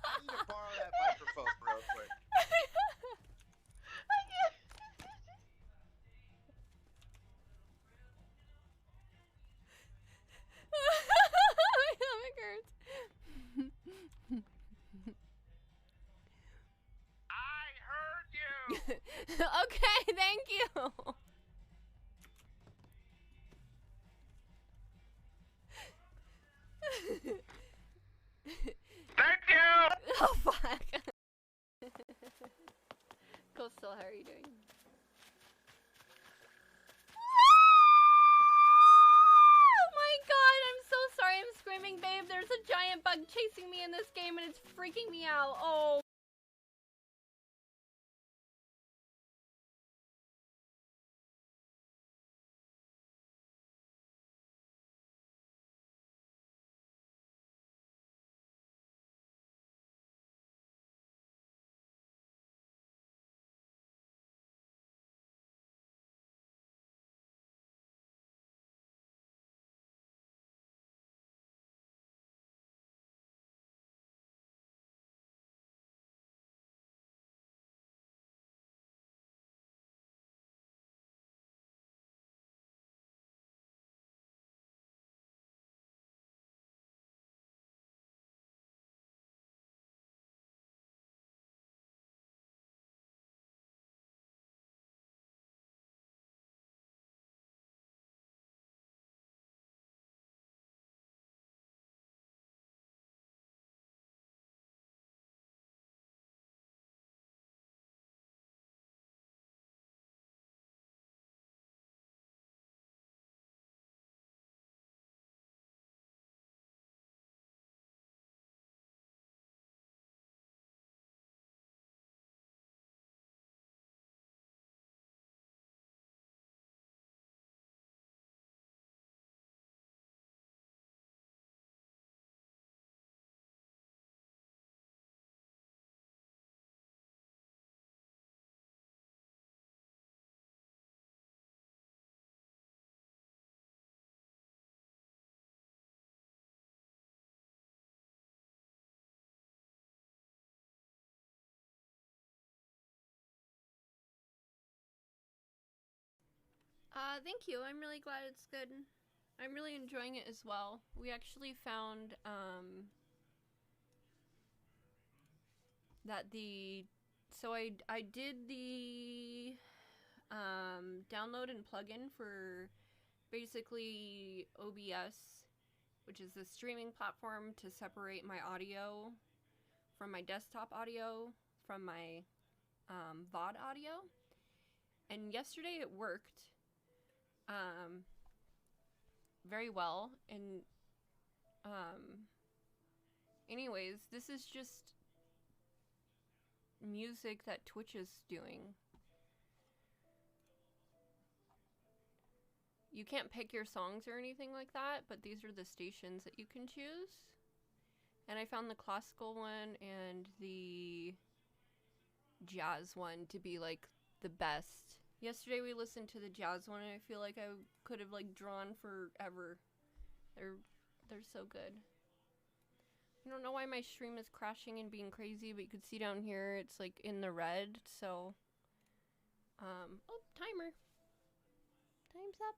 Speaker 2: I need to borrow that microphone real quick.
Speaker 4: My stomach hurts.
Speaker 2: I heard you.
Speaker 4: Okay, thank you.
Speaker 2: Thank you.
Speaker 4: Oh fuck. Coastal, how are you doing? Oh my god, I'm so sorry I'm screaming, babe. There's a giant bug chasing me in this game and it's freaking me out. Oh. Thank you. I'm really glad it's good. I'm really enjoying it as well. We actually found, that so I did the, download and plugin for basically OBS, which is the streaming platform to separate my audio from my desktop audio from my, VOD audio. And yesterday it worked. Very well, and anyways, this is just music that Twitch is doing. You can't pick your songs or anything like that, but these are the stations that you can choose. And I found the classical one and the jazz one to be like the best. Yesterday we listened to the jazz one and I feel like I could have like drawn forever. They're so good. I don't know why my stream is crashing and being crazy, but you can see down here it's like in the red, so oh, timer. Time's up.